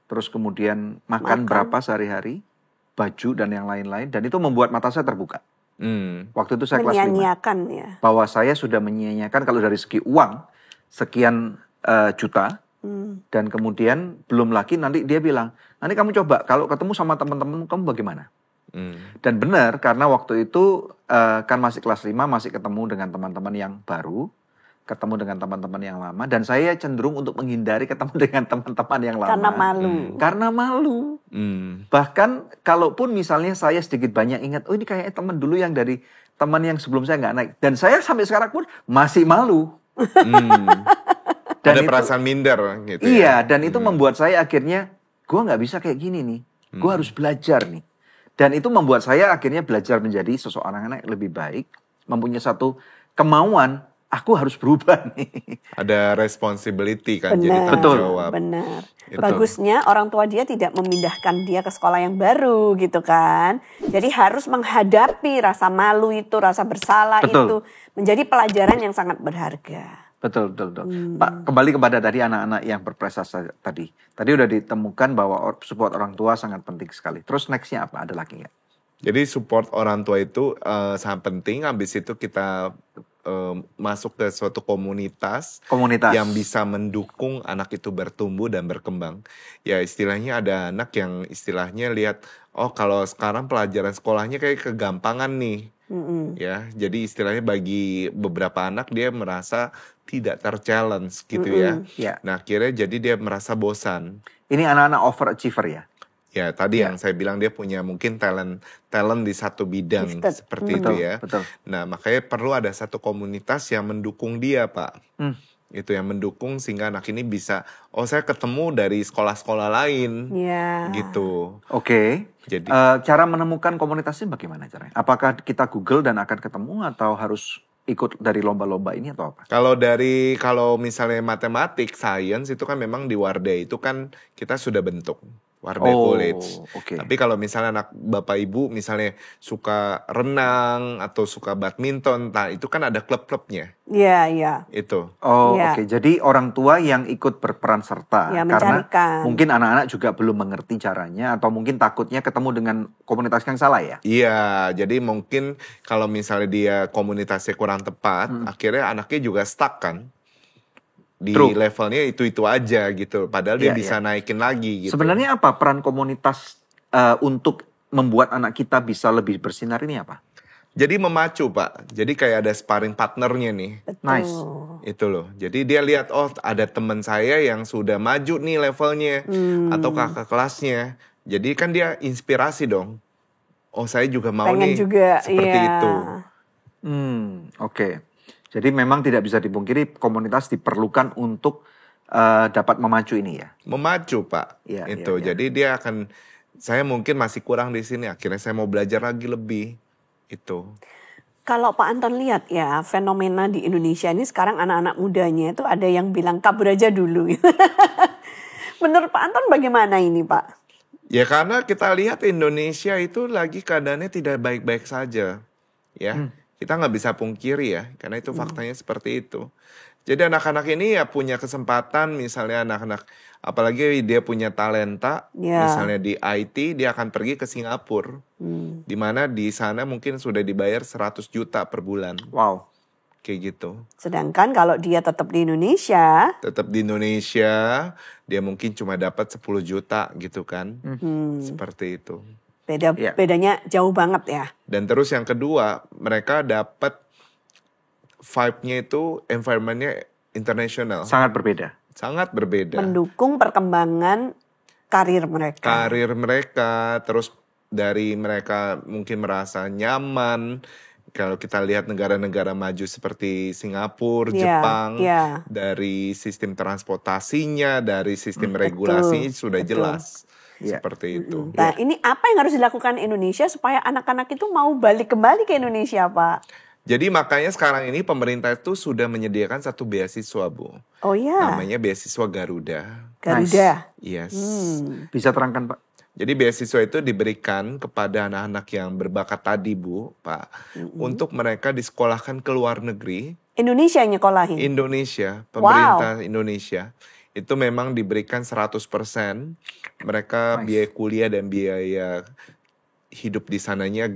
terus kemudian makan berapa sehari-hari, baju dan yang lain-lain. Dan itu membuat mata saya terbuka. Waktu itu saya kelas 5. Ya. Bahwa saya sudah menyia-nyiakan kalau dari segi uang, sekian juta. Dan kemudian belum lagi nanti dia bilang, nanti kamu coba kalau ketemu sama teman-teman kamu bagaimana? Dan benar, karena waktu itu kan masih kelas 5, masih ketemu dengan teman-teman yang baru, ketemu dengan teman-teman yang lama, dan saya cenderung untuk menghindari ketemu dengan teman-teman yang lama. Karena malu. Bahkan kalaupun misalnya saya sedikit banyak ingat, oh ini kayaknya teman dulu yang dari teman yang sebelum saya nggak naik. Dan saya sampai sekarang pun masih malu. Dan ada perasaan minder gitu. Iya, dan itu membuat saya akhirnya, gue nggak bisa kayak gini nih. Gue harus belajar nih. Dan itu membuat saya akhirnya belajar menjadi seseorang anak lebih baik. Mempunyai satu kemauan, aku harus berubah nih. Ada responsibility kan, jadi tanggung jawab. Benar. Bagusnya orang tua dia tidak memindahkan dia ke sekolah yang baru gitu kan. Jadi harus menghadapi rasa malu itu, rasa bersalah itu. Menjadi pelajaran yang sangat berharga. Betul. Pak, kembali kepada tadi anak-anak yang berprestasi tadi. Tadi udah ditemukan bahwa support orang tua sangat penting sekali. Terus nextnya apa? Ada lagi nggak? Jadi support orang tua itu sangat penting. Habis itu kita masuk ke suatu komunitas yang bisa mendukung anak itu bertumbuh dan berkembang. Ya istilahnya ada anak yang istilahnya lihat, oh kalau sekarang pelajaran sekolahnya kayak kegampangan nih. Ya, jadi istilahnya bagi beberapa anak dia merasa tidak ter-challenge gitu ya. Nah akhirnya jadi dia merasa bosan. Ini anak-anak overachiever ya? Ya tadi yang saya bilang dia punya mungkin talent di satu bidang seperti itu ya. Nah makanya perlu ada satu komunitas yang mendukung dia, Pak. Itu yang mendukung sehingga anak ini bisa, oh saya ketemu dari sekolah-sekolah lain, gitu. Oke. Jadi cara menemukan komunitasnya bagaimana caranya? Apakah kita Google dan akan ketemu atau harus ikut dari lomba-lomba ini atau apa? Kalau misalnya matematik, science itu kan memang di Wardah itu kan kita sudah bentuk. Wardah College. Tapi kalau misalnya anak bapak ibu misalnya suka renang atau suka badminton, nah itu kan ada klub-klubnya. Iya. Itu. Oke. Jadi orang tua yang ikut berperan serta. Karena mungkin anak-anak juga belum mengerti caranya atau mungkin takutnya ketemu dengan komunitas yang salah ya? Iya, jadi mungkin kalau misalnya dia komunitasnya kurang tepat, akhirnya anaknya juga stuck kan. Di levelnya itu aja gitu. Padahal dia bisa naikin lagi gitu. Sebenarnya apa peran komunitas untuk membuat anak kita bisa lebih bersinar ini apa? Jadi memacu, Pak. Jadi kayak ada sparring partnernya nih. Nice. Itu loh. Jadi dia lihat, oh ada teman saya yang sudah maju nih levelnya. Atau kakak kelasnya. Jadi kan dia inspirasi dong. Oh saya juga mau pengen nih juga, seperti itu. Oke. Jadi memang tidak bisa dipungkiri komunitas diperlukan untuk dapat memacu ini ya. Memacu, Pak. Itu. Jadi dia akan, saya mungkin masih kurang di sini. Akhirnya saya mau belajar lagi lebih. Itu. Kalau Pak Anton lihat ya, fenomena di Indonesia ini sekarang anak-anak mudanya itu ada yang bilang kabur aja dulu. Menurut Pak Anton bagaimana ini, Pak? Ya karena kita lihat Indonesia itu lagi keadaannya tidak baik-baik saja. Ya. Kita nggak bisa pungkiri ya, karena itu faktanya seperti itu. Jadi anak-anak ini ya punya kesempatan, misalnya anak-anak, apalagi dia punya talenta, misalnya di IT, dia akan pergi ke Singapura. Di mana di sana mungkin sudah dibayar 100 juta per bulan. Wow. Kayak gitu. Sedangkan kalau dia tetap di Indonesia. Dia mungkin cuma dapat 10 juta gitu kan. Seperti itu. Bedanya jauh banget ya. Dan terus yang kedua, mereka dapat vibe-nya itu, environment-nya internasional. Sangat berbeda. Mendukung perkembangan karir mereka. Karir mereka, terus dari mereka mungkin merasa nyaman. Kalau kita lihat negara-negara maju seperti Singapura, Jepang, dari sistem transportasinya, dari sistem regulasinya sudah jelas. Seperti itu. Nah, ini apa yang harus dilakukan Indonesia supaya anak-anak itu mau balik kembali ke Indonesia, Pak? Jadi makanya sekarang ini pemerintah itu sudah menyediakan satu beasiswa, Bu. Oh iya. Namanya beasiswa Garuda. Garuda. Yes. Bisa terangkan, Pak? Jadi beasiswa itu diberikan kepada anak-anak yang berbakat tadi, Bu, Pak, untuk mereka disekolahkan ke luar negeri. Indonesia yang nyekolahin? Indonesia, pemerintah Indonesia. Itu memang diberikan 100%. Mereka biaya kuliah dan biaya hidup di sananya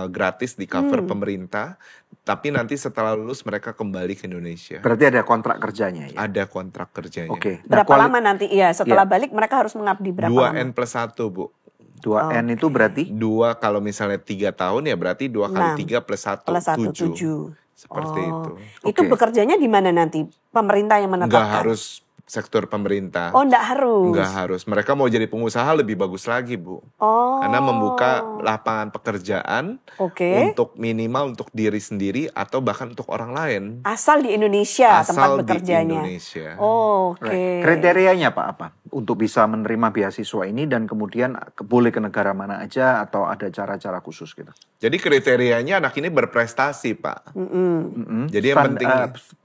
gratis di cover pemerintah. Tapi nanti setelah lulus mereka kembali ke Indonesia. Berarti ada kontrak kerjanya ya? Ada kontrak kerjanya. Oke. Berapa lama nanti? Iya, setelah balik mereka harus mengabdi berapa lama? 2N+1, Bu. 2N itu berarti? 2 kalau misalnya 3 tahun ya berarti 2 kali 3 plus 1, 7. Seperti itu. Itu bekerjanya di mana nanti? Pemerintah yang menetapkan? Enggak harus sektor pemerintah. Oh, enggak harus? Enggak harus. Mereka mau jadi pengusaha lebih bagus lagi, Bu. Karena membuka lapangan pekerjaan untuk minimal untuk diri sendiri atau bahkan untuk orang lain. Asal di Indonesia tempat Asal bekerjanya? di Indonesia. Kriterianya Pak apa? Untuk bisa menerima beasiswa ini dan kemudian boleh ke negara mana aja atau ada cara-cara khusus gitu? Jadi kriterianya anak ini berprestasi, Pak. Jadi yang penting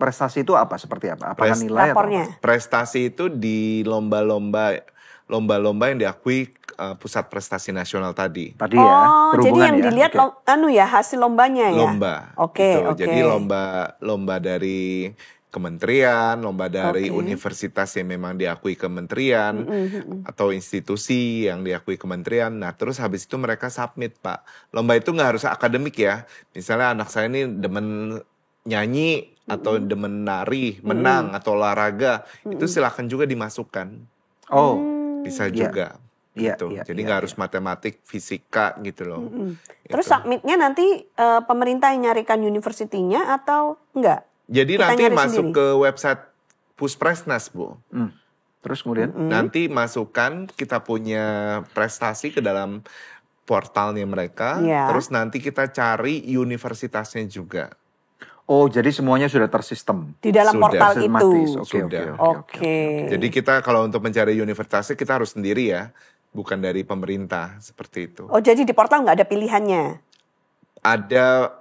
prestasi itu apa? Seperti apa? Apakah nilai atau apa? Prestasi itu di lomba-lomba yang diakui Pusat Prestasi Nasional tadi. Jadi yang dilihat hasil lombanya ya? Lomba. Oke. Jadi lomba dari kementerian, lomba dari universitas yang memang diakui kementerian atau institusi yang diakui kementerian. Nah, terus habis itu mereka submit, Pak. Lomba itu nggak harus akademik ya. Misalnya anak saya ini demen nyanyi atau demen nari, menang atau olahraga, itu silakan juga dimasukkan. Bisa juga. Gitu. Jadi nggak harus matematik, fisika gitu loh. Terus submitnya nanti pemerintah yang nyarikan universitinya atau enggak? Jadi kita nanti masuk sendiri ke website Puspresnas, Bu. Terus kemudian? Nanti masukkan kita punya prestasi ke dalam portalnya mereka. Terus nanti kita cari universitasnya juga. Oh, jadi semuanya sudah tersistem di dalam portal itu. Oke. Jadi kita kalau untuk mencari universitasnya kita harus sendiri ya, bukan dari pemerintah seperti itu. Oh, jadi di portal nggak ada pilihannya? Ada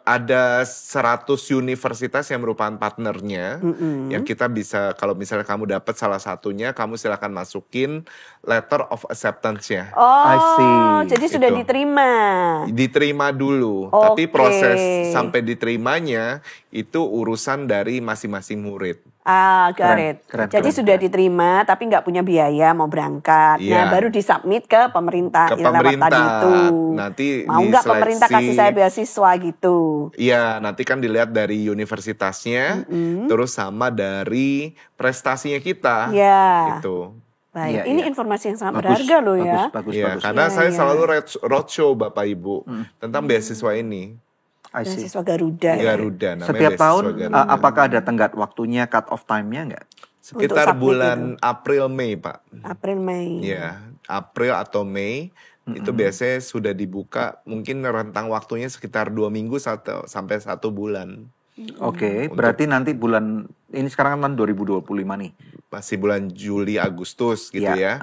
100 universitas yang merupakan partnernya yang kita bisa, kalau misalnya kamu dapat salah satunya, kamu silakan masukin letter of acceptance-nya. Jadi sudah diterima dulu. Tapi proses sampai diterimanya itu urusan dari masing-masing murid. Jadi sudah diterima tapi nggak punya biaya mau berangkat. Nah, baru disubmit ke pemerintah. Tadi itu. Nanti mau nggak pemerintah kasih saya beasiswa gitu? Iya, nanti kan dilihat dari universitasnya, terus sama dari prestasinya kita. Gitu. Baik, ini informasi yang sangat berharga loh ya. Bagus. Karena saya selalu roadshow Bapak Ibu tentang beasiswa ini. Beasiswa Garuda. Namanya setiap tahun apakah ada tenggat waktunya, cut off time-nya enggak? Sekitar bulan April Mei, Pak. April Mei. Ya, April atau Mei itu biasanya sudah dibuka, mungkin rentang waktunya sekitar 2 minggu sampai 1 bulan. Oke, berarti nanti bulan ini sekarang kan 2025 nih. Masih bulan Juli Agustus gitu ya.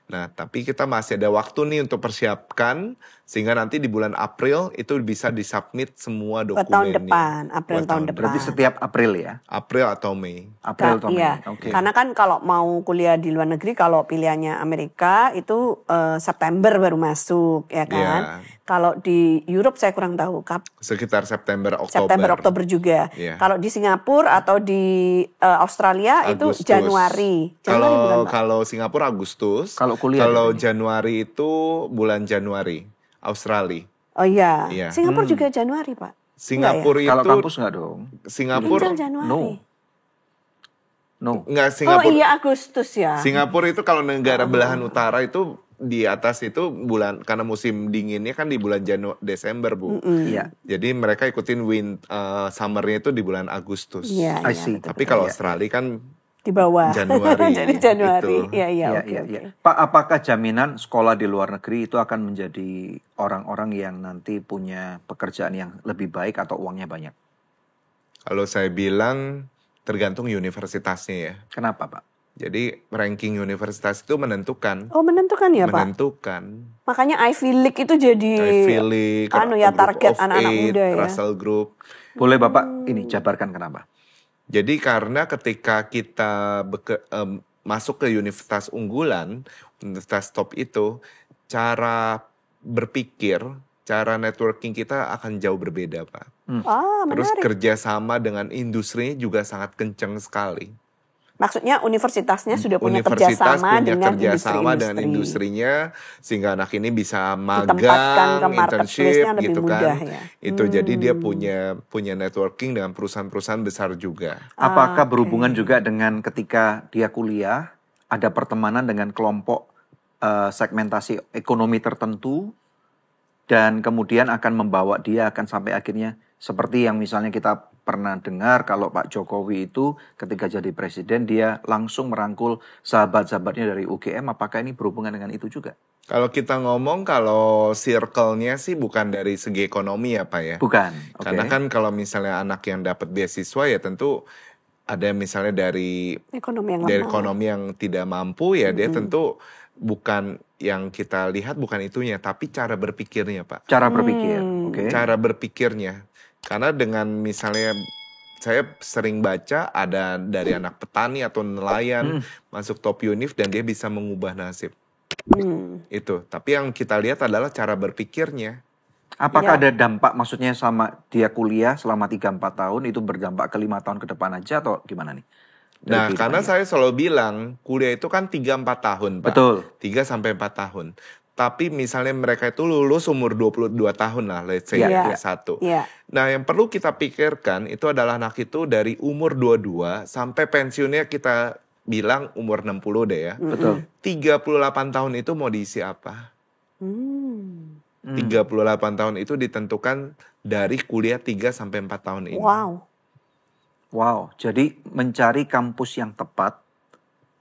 Nah, tapi kita masih ada waktu nih untuk persiapkan sehingga nanti di bulan April itu bisa disubmit semua dokumennya. Tahun depan, April tahun depan. Berarti setiap April ya? April atau Mei. April atau Mei. Karena kan kalau mau kuliah di luar negeri, kalau pilihannya Amerika itu September baru masuk, ya kan? Kalau di Europe saya kurang tahu. Sekitar September, Oktober juga. Kalau di Singapura atau di Australia Agustus. Itu Januari. Kalau Singapura Agustus. Kalau Januari itu bulan Januari. Australia. Oh iya. Singapura juga Januari, Pak. Singapura itu. Kalau kampus nggak dong? Singapura Januari. No. Nggak, Singapura. Oh iya, Agustus ya. Singapura itu kalau negara belahan utara itu di atas itu bulan, karena musim dinginnya kan di bulan Desember, Bu. Jadi mereka ikutin summernya itu di bulan Agustus. I see. Tapi kalau Australia kan Di bawah. Januari. Jadi Januari. Itu. Iya, oke. Pak, apakah jaminan sekolah di luar negeri itu akan menjadi orang-orang yang nanti punya pekerjaan yang lebih baik atau uangnya banyak? Kalau saya bilang tergantung universitasnya ya. Kenapa, Pak? Jadi ranking universitas itu menentukan. Oh, menentukan ya, Pak? Menentukan. Makanya Ivy League itu jadi Ivy League, target anak-anak muda ya. Russell Group. Boleh Bapak ini jabarkan kenapa? Jadi karena ketika kita masuk ke universitas unggulan, universitas top itu, cara berpikir, cara networking kita akan jauh berbeda, Pak. Terus menarik. kerjasama dengan industri juga sangat kenceng sekali. Maksudnya universitasnya sudah punya kerjasama dengan industrinya, sehingga anak ini bisa ditempatkan ke magang, marketplace-nya internship lebih gitu mudah, kan. ya. Itu jadi dia punya networking dengan perusahaan-perusahaan besar juga. Apakah berhubungan juga dengan ketika dia kuliah, ada pertemanan dengan kelompok segmentasi ekonomi tertentu, dan kemudian akan membawa dia akan sampai akhirnya seperti yang misalnya kita pernah dengar kalau Pak Jokowi itu ketika jadi presiden dia langsung merangkul sahabat-sahabatnya dari UGM. Apakah ini berhubungan dengan itu juga? Kalau kita ngomong kalau circle-nya sih bukan dari segi ekonomi ya Pak ya. Bukan. Karena kan kalau misalnya anak yang dapat beasiswa ya tentu ada misalnya dari ekonomi yang tidak mampu ya dia tentu bukan yang kita lihat bukan itunya tapi cara berpikirnya Pak. Cara berpikir. Cara berpikirnya. Karena dengan misalnya saya sering baca ada dari anak petani atau nelayan masuk top univ dan dia bisa mengubah nasib. Itu. Tapi yang kita lihat adalah cara berpikirnya. Apakah ada dampak maksudnya sama dia kuliah selama 3-4 tahun itu berdampak ke 5 tahun ke depan aja atau gimana nih? Nah, karena saya selalu bilang kuliah itu kan 3-4 tahun, Pak. Betul. 3-4 tahun. Tapi misalnya mereka itu lulus umur 22 tahun lah, let's say satu. Nah, yang perlu kita pikirkan itu adalah anak itu dari umur 22 sampai pensiunnya kita bilang umur 60 deh ya. Betul. 38 tahun itu mau diisi apa? 38 tahun itu ditentukan dari kuliah 3-4 tahun ini. Wow, jadi mencari kampus yang tepat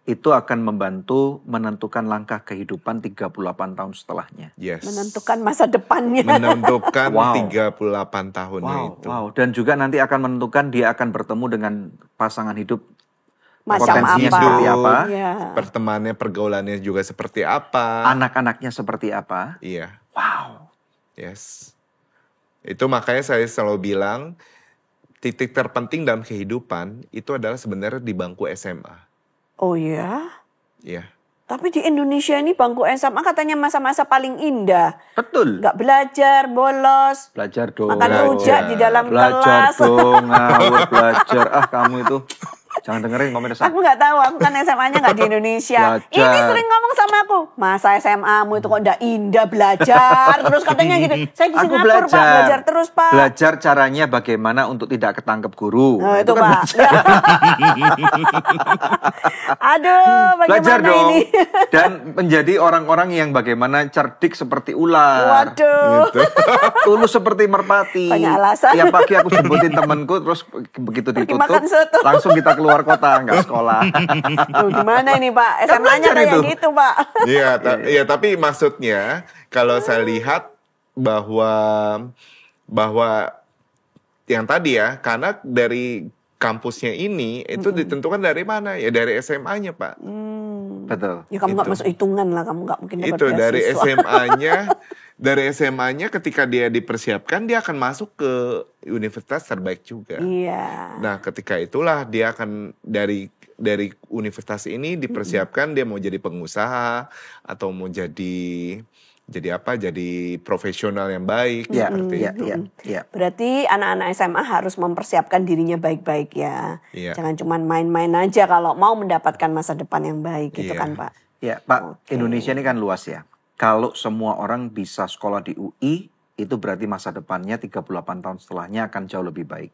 itu akan membantu menentukan langkah kehidupan 38 tahun setelahnya. Yes. Menentukan masa depannya. Menentukan 38 tahunnya itu. Wow, dan juga nanti akan menentukan dia akan bertemu dengan pasangan hidup macam potensinya apa. seperti apa. Pertemanannya, pergaulannya juga seperti apa. Anak-anaknya seperti apa. Iya. Wow. Yes. Itu makanya saya selalu bilang titik terpenting dalam kehidupan itu adalah sebenarnya di bangku SMA. Oh ya? Iya. Tapi di Indonesia ini bangku SMA katanya masa-masa paling indah. Betul. Nggak belajar, bolos. Belajar dong. Makan rujak di dalam belajar kelas. Belajar dong, ngawur belajar. Kamu itu jangan dengerin komentar saya. Aku nggak tahu, aku kan SMA-nya nggak di Indonesia. Belajar. Ini sering ngomong sama aku, masa SMA-mu itu kok nggak indah belajar. Terus katanya gitu, saya di Singapura Pak, belajar terus Pak. Belajar caranya bagaimana untuk tidak ketangkep guru. Nah, itu kan Pak. Aduh, bagaimana belajar dong. ini? Dan menjadi orang-orang yang bagaimana cerdik seperti ular. Waduh. Gitu. Tulus seperti merpati. Banyak alasan. Tiap pagi aku jemputin temanku, terus begitu Pergi ditutup, makan soto. langsung kita keluar kota, nggak sekolah. Tuh, gimana ini Pak? SMA-nya kayak itu. gitu Pak. Iya, tapi maksudnya kalau saya lihat bahwa yang tadi ya, karena dari kampusnya ini itu ditentukan dari mana? Ya dari SMA-nya Pak. Betul. Ya kamu nggak masuk hitungan lah, kamu nggak mungkin dapat Itu dari beasiswa. SMA-nya ketika dia dipersiapkan dia akan masuk ke universitas terbaik juga. Iya. Nah, ketika itulah dia akan dari universitas ini dipersiapkan dia mau jadi pengusaha atau mau jadi apa? Jadi profesional yang baik seperti itu. Iya. Berarti anak-anak SMA harus mempersiapkan dirinya baik-baik ya. Iya. Jangan cuma main-main aja kalau mau mendapatkan masa depan yang baik gitu kan Pak. Ya Pak, Indonesia ini kan luas ya. Kalau semua orang bisa sekolah di UI, itu berarti masa depannya 38 tahun setelahnya akan jauh lebih baik.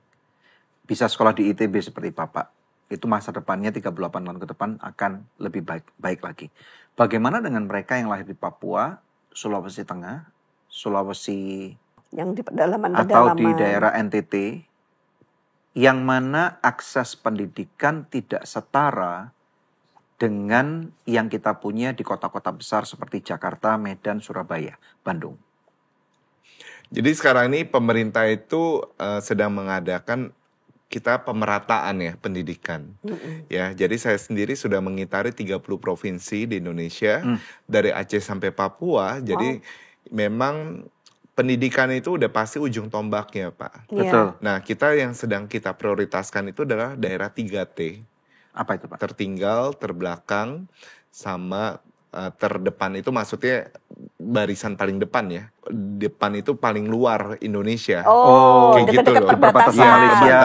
Bisa sekolah di ITB seperti Bapak, itu masa depannya 38 tahun ke depan akan lebih baik lagi. Bagaimana dengan mereka yang lahir di Papua, Sulawesi Tengah, Sulawesi yang di pedalaman atau di daerah NTT yang mana akses pendidikan tidak setara dengan yang kita punya di kota-kota besar seperti Jakarta, Medan, Surabaya, Bandung. Jadi sekarang ini pemerintah itu sedang mengadakan kita pemerataan ya pendidikan. Ya, jadi saya sendiri sudah mengitari 30 provinsi di Indonesia dari Aceh sampai Papua. Jadi memang pendidikan itu udah pasti ujung tombaknya, Pak. Betul. Nah, kita yang sedang kita prioritaskan itu adalah daerah 3T. Apa itu, Pak? Tertinggal, terbelakang, sama terdepan. Itu maksudnya barisan paling depan ya. Depan itu paling luar Indonesia. Kayak gitu loh. Perbatasan Malaysia.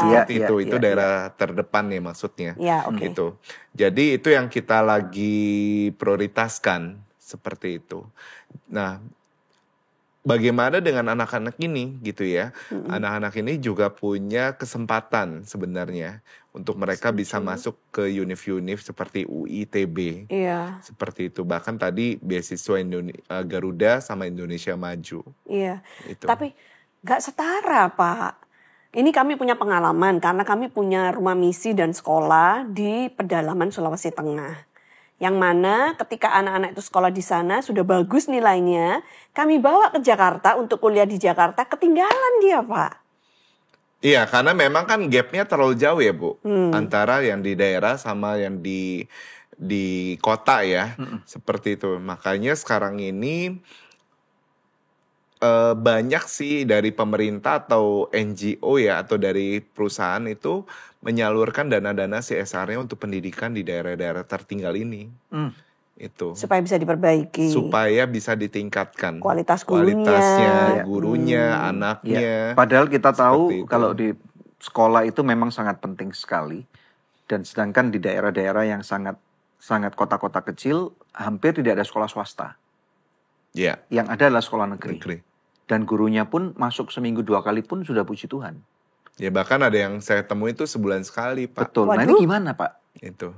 Seperti Itu daerah terdepan nih maksudnya. Gitu. Jadi itu yang kita lagi prioritaskan seperti itu. Nah, bagaimana dengan anak-anak ini gitu ya? Anak-anak ini juga punya kesempatan sebenarnya untuk mereka bisa masuk ke univ-univ seperti UI, ITB. Seperti itu. Bahkan tadi beasiswa Garuda sama Indonesia Maju. Itu. Tapi nggak setara, Pak. Ini kami punya pengalaman karena kami punya rumah misi dan sekolah di pedalaman Sulawesi Tengah. Yang mana ketika anak-anak itu sekolah di sana sudah bagus nilainya, kami bawa ke Jakarta untuk kuliah di Jakarta, ketinggalan dia, Pak. Iya, karena memang kan gapnya terlalu jauh ya, Bu. Antara yang di daerah sama yang di kota ya. Seperti itu. Makanya sekarang ini banyak sih dari pemerintah atau NGO ya, atau dari perusahaan itu menyalurkan dana-dana CSR-nya untuk pendidikan di daerah-daerah tertinggal ini. Itu. Supaya bisa diperbaiki. Supaya bisa ditingkatkan. Kualitasnya, gurunya, anaknya. Padahal kita tahu kalau di sekolah itu memang sangat penting sekali. Dan sedangkan di daerah-daerah yang sangat kota-kota kecil, hampir tidak ada sekolah swasta. Yang ada adalah sekolah negeri. Dan gurunya pun masuk seminggu 2 kali pun sudah puji Tuhan. Ya bahkan ada yang saya temui itu sebulan sekali, Pak. Betul. Nah ini gimana, Pak? Itu.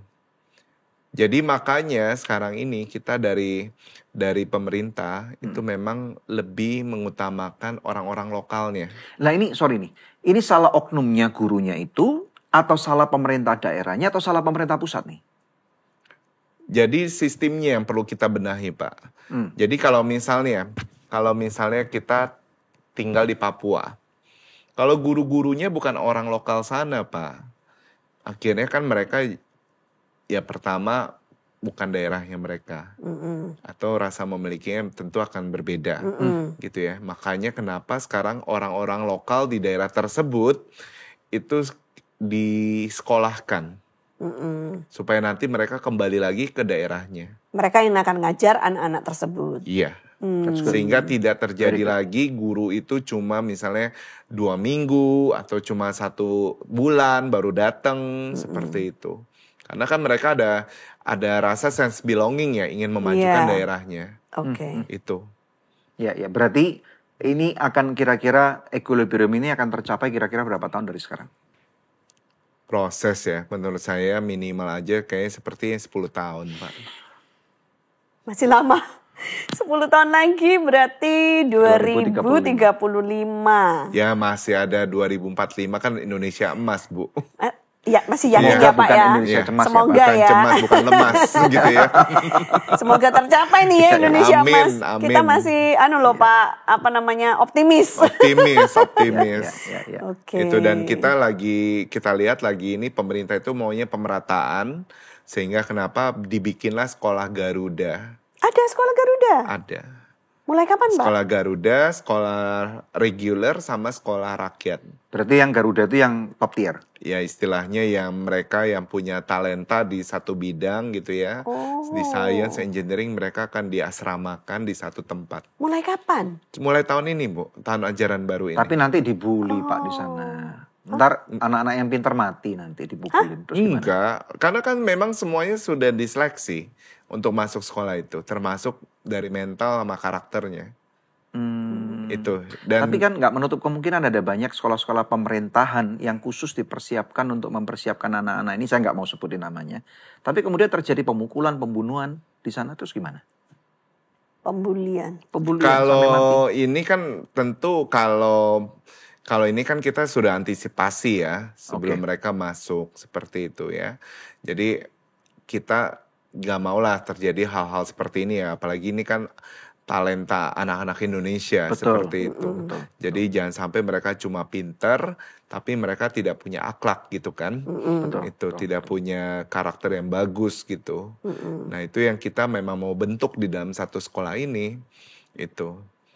Jadi makanya sekarang ini kita dari pemerintah itu memang lebih mengutamakan orang-orang lokalnya. Nah ini, sorry nih. Ini salah oknumnya gurunya itu, atau salah pemerintah daerahnya, atau salah pemerintah pusat nih? Jadi sistemnya yang perlu kita benahi, Pak. Jadi kalau misalnya kita tinggal di Papua, kalau guru-gurunya bukan orang lokal sana, Pak, akhirnya kan mereka ya pertama bukan daerahnya mereka, atau rasa memilikinya tentu akan berbeda, gitu ya. Makanya kenapa sekarang orang-orang lokal di daerah tersebut itu disekolahkan, supaya nanti mereka kembali lagi ke daerahnya. Mereka yang akan ngajar anak-anak tersebut. Iya. Sehingga tidak terjadi lagi guru itu cuma misalnya 2 minggu atau cuma 1 bulan baru datang, seperti itu. Karena kan mereka ada rasa sense belonging ya, ingin memajukan daerahnya. Itu. Ya, berarti ini akan kira-kira equilibrium ini akan tercapai kira-kira berapa tahun dari sekarang? Proses ya, menurut saya minimal aja kayaknya seperti 10 tahun, Pak. Masih lama. 10 tahun lagi berarti 2035. Ya masih ada 2045 kan Indonesia emas, Bu. Ya masih yakin ya Pak ya. Indonesia cemas, semoga bukan ya. Cemas, bukan lemas gitu ya. Semoga tercapai nih ya Indonesia emas. Amin. Kita masih Pak, optimis. Optimis. Oke. Itu dan kita lihat lagi ini pemerintah itu maunya pemerataan, sehingga kenapa dibikinlah sekolah Garuda. Ada sekolah Garuda? Ada. Mulai kapan, Pak? Sekolah Garuda, sekolah reguler, sama sekolah rakyat. Berarti yang Garuda itu yang top tier? Ya istilahnya yang mereka yang punya talenta di satu bidang gitu ya. Di science, engineering mereka akan diasramakan di satu tempat. Mulai kapan? Mulai tahun ini, Bu. Tahun ajaran baru ini. Tapi nanti dibully, Pak, di sana. Ntar anak-anak yang pintar mati nanti dipukulin. Terus gimana? Enggak, karena kan memang semuanya sudah diseleksi untuk masuk sekolah itu, termasuk dari mental sama karakternya. Itu. Dan tapi kan nggak menutup kemungkinan ada banyak sekolah-sekolah pemerintahan yang khusus dipersiapkan untuk mempersiapkan anak-anak ini. Saya nggak mau sebutin namanya. Tapi kemudian terjadi pemukulan, pembunuhan di sana, terus gimana? Pembulian. Kalau ini kan tentu kalau Kalau ini kan kita sudah antisipasi ya sebelum mereka masuk seperti itu ya. Jadi kita gak maulah terjadi hal-hal seperti ini ya. Apalagi ini kan talenta anak-anak Indonesia seperti itu. Jadi jangan sampai mereka cuma pinter, tapi mereka tidak punya akhlak gitu kan. Tidak punya karakter yang bagus gitu. Nah itu yang kita memang mau bentuk di dalam satu sekolah ini.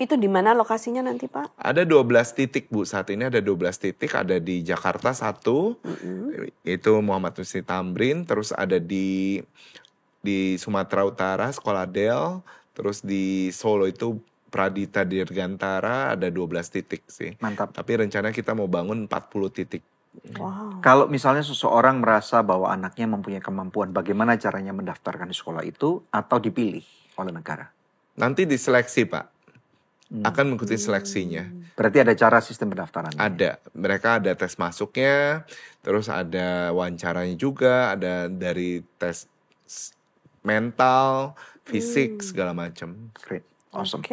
Itu di mana lokasinya nanti Pak? Ada 12 titik Bu, saat ini ada 12 titik. Ada di Jakarta 1, itu Muhammad Nusri Tamrin. Terus ada di Sumatera Utara, Sekolah Del. Terus di Solo itu Pradita Dirgantara, ada 12 titik sih. Mantap. Tapi rencana kita mau bangun 40 titik. Wow. Kalau misalnya seseorang merasa bahwa anaknya mempunyai kemampuan, bagaimana caranya mendaftarkan di sekolah itu atau dipilih oleh negara? Nanti diseleksi Pak. Akan mengikuti seleksinya. Berarti ada cara sistem pendaftaran? Ada. Mereka ada tes masuknya, terus ada wawancaranya juga, ada dari tes mental, fisik, segala macam. Great. Awesome.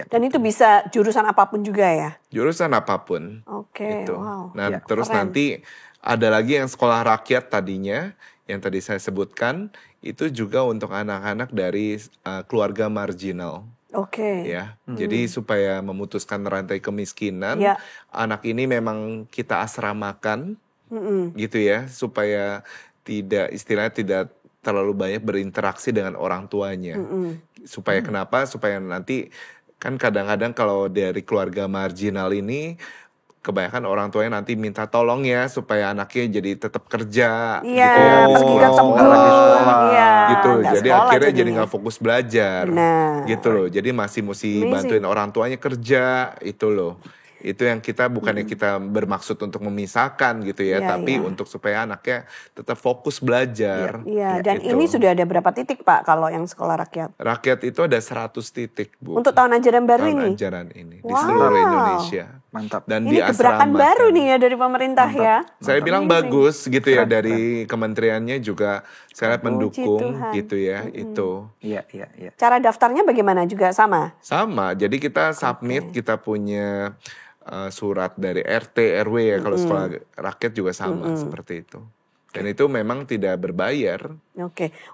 Dan itu bisa jurusan apapun juga ya? Jurusan apapun. Gitu. Wow. Nah, terus nanti ada lagi yang sekolah rakyat tadinya, yang tadi saya sebutkan, itu juga untuk anak-anak dari keluarga marginal. Ya, jadi supaya memutuskan rantai kemiskinan, anak ini memang kita asramakan, gitu ya, supaya tidak terlalu banyak berinteraksi dengan orang tuanya. Supaya kenapa? Supaya nanti kan kadang-kadang kalau dari keluarga marginal ini kebanyakan orang tuanya nanti minta tolong ya supaya anaknya jadi tetap kerja gitu ya, pergi ke sekolah, gitu. Jadi akhirnya jadi nggak fokus belajar, gitu loh. Jadi masih mesti bantuin orang tuanya kerja, itu loh. Itu yang kita bukannya kita bermaksud untuk memisahkan gitu ya, tapi untuk supaya anaknya tetap fokus belajar. Dan ini sudah ada berapa titik Pak kalau yang sekolah rakyat? Rakyat itu ada 100 titik Bu. Untuk tahun ajaran baru ini? Tahun ajaran ini di seluruh Indonesia. Mantap. Dan ini gebrakan baru nih ya dari pemerintah ya. Saya bilang bagus gitu ya, dari kementeriannya juga saya mendukung gitu ya. Itu. Iya. Cara daftarnya bagaimana juga sama? Sama. Jadi kita submit, kita punya surat dari RT, RW ya, kalau sekolah rakyat juga sama seperti itu. Dan itu memang tidak berbayar.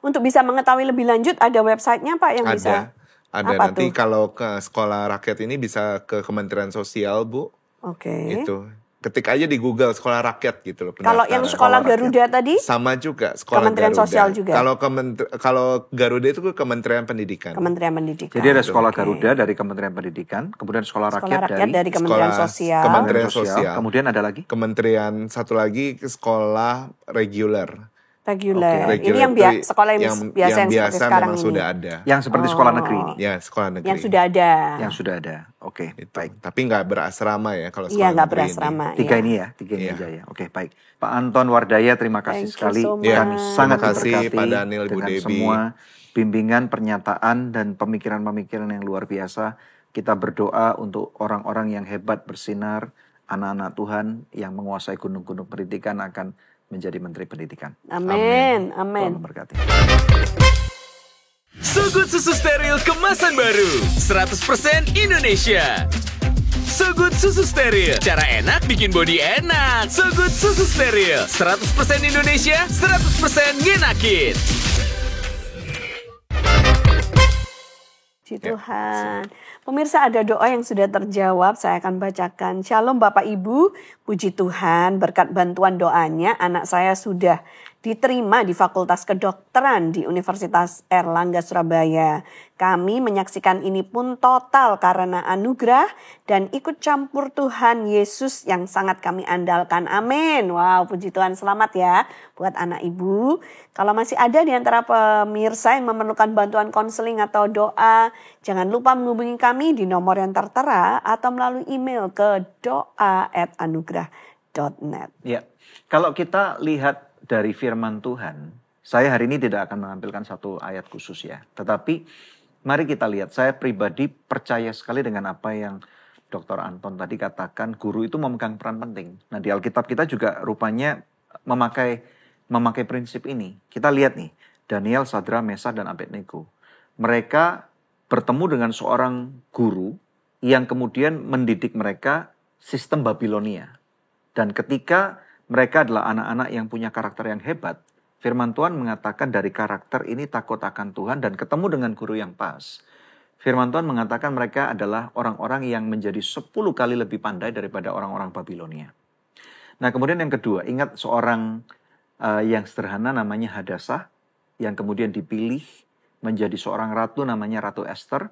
Untuk bisa mengetahui lebih lanjut ada websitenya Pak yang bisa? Ada nanti kalau ke sekolah rakyat ini bisa ke Kementerian Sosial Bu. Itu. Ketik aja di Google sekolah rakyat gitu loh. Kalau yang sekolah Garuda tadi? Sama juga, sekolah Kementerian Garuda. Sosial juga? Kalau Garuda itu Kementerian Pendidikan. Kementerian Pendidikan. Jadi ada sekolah Garuda dari Kementerian Pendidikan, kemudian sekolah rakyat dari Kementerian Sosial. Kementerian Sosial. Kemudian ada lagi? Kementerian satu lagi sekolah reguler. Reguler. Ini yang sekolah yang biasa memang ini. Sudah ada. Yang seperti sekolah negeri ini. Ya, sekolah negeri. Yang sudah ada. Yang sudah ada. Oke, baik. Tapi nggak berasrama ya kalau sekolah negeri. Iya, nggak berasrama. Tiga ini aja ya. Oke, baik. Pak Anton Wardaya, terima kasih sekali. Kami sangat diberkati Pak Daniel, Bu dengan Debbie. semua bimbingan, pernyataan dan pemikiran-pemikiran yang luar biasa. Kita berdoa untuk orang-orang yang hebat bersinar, anak-anak Tuhan yang menguasai gunung-gunung pendidikan akan menjadi Menteri Pendidikan. Amin. Tuhan memberkati. So Good Susu Steril kemasan baru 100% Indonesia. So Good Susu Steril, cara enak bikin body enak. So Good Susu Steril, 100% Indonesia, 100% ngenakin. Tuhan. Pemirsa, ada doa yang sudah terjawab, saya akan bacakan. Shalom Bapak Ibu, puji Tuhan, berkat bantuan doanya anak saya sudah diterima di Fakultas Kedokteran di Universitas Airlangga Surabaya. Kami menyaksikan ini pun total karena anugerah dan ikut campur Tuhan Yesus yang sangat kami andalkan. Amin. Wow, puji Tuhan, selamat ya buat anak ibu. Kalau masih ada di antara pemirsa yang memerlukan bantuan konseling atau doa, jangan lupa menghubungi kami di nomor yang tertera atau melalui email ke doa@anugerah.net. Ya, kalau kita lihat dari firman Tuhan, saya hari ini tidak akan menampilkan satu ayat khusus ya. Tetapi mari kita lihat, saya pribadi percaya sekali dengan apa yang Dr. Anton tadi katakan, guru itu memegang peran penting. Nah di Alkitab kita juga rupanya memakai prinsip ini. Kita lihat nih, Daniel, Sadra, Mesah, dan Abednego. Mereka bertemu dengan seorang guru yang kemudian mendidik mereka sistem Babilonia. Dan ketika mereka adalah anak-anak yang punya karakter yang hebat, firman Tuhan mengatakan dari karakter ini takut akan Tuhan dan ketemu dengan guru yang pas. Firman Tuhan mengatakan mereka adalah orang-orang yang menjadi 10 kali lebih pandai daripada orang-orang Babilonia. Nah kemudian yang kedua, ingat seorang yang sederhana namanya Hadasah, yang kemudian dipilih menjadi seorang ratu namanya Ratu Esther.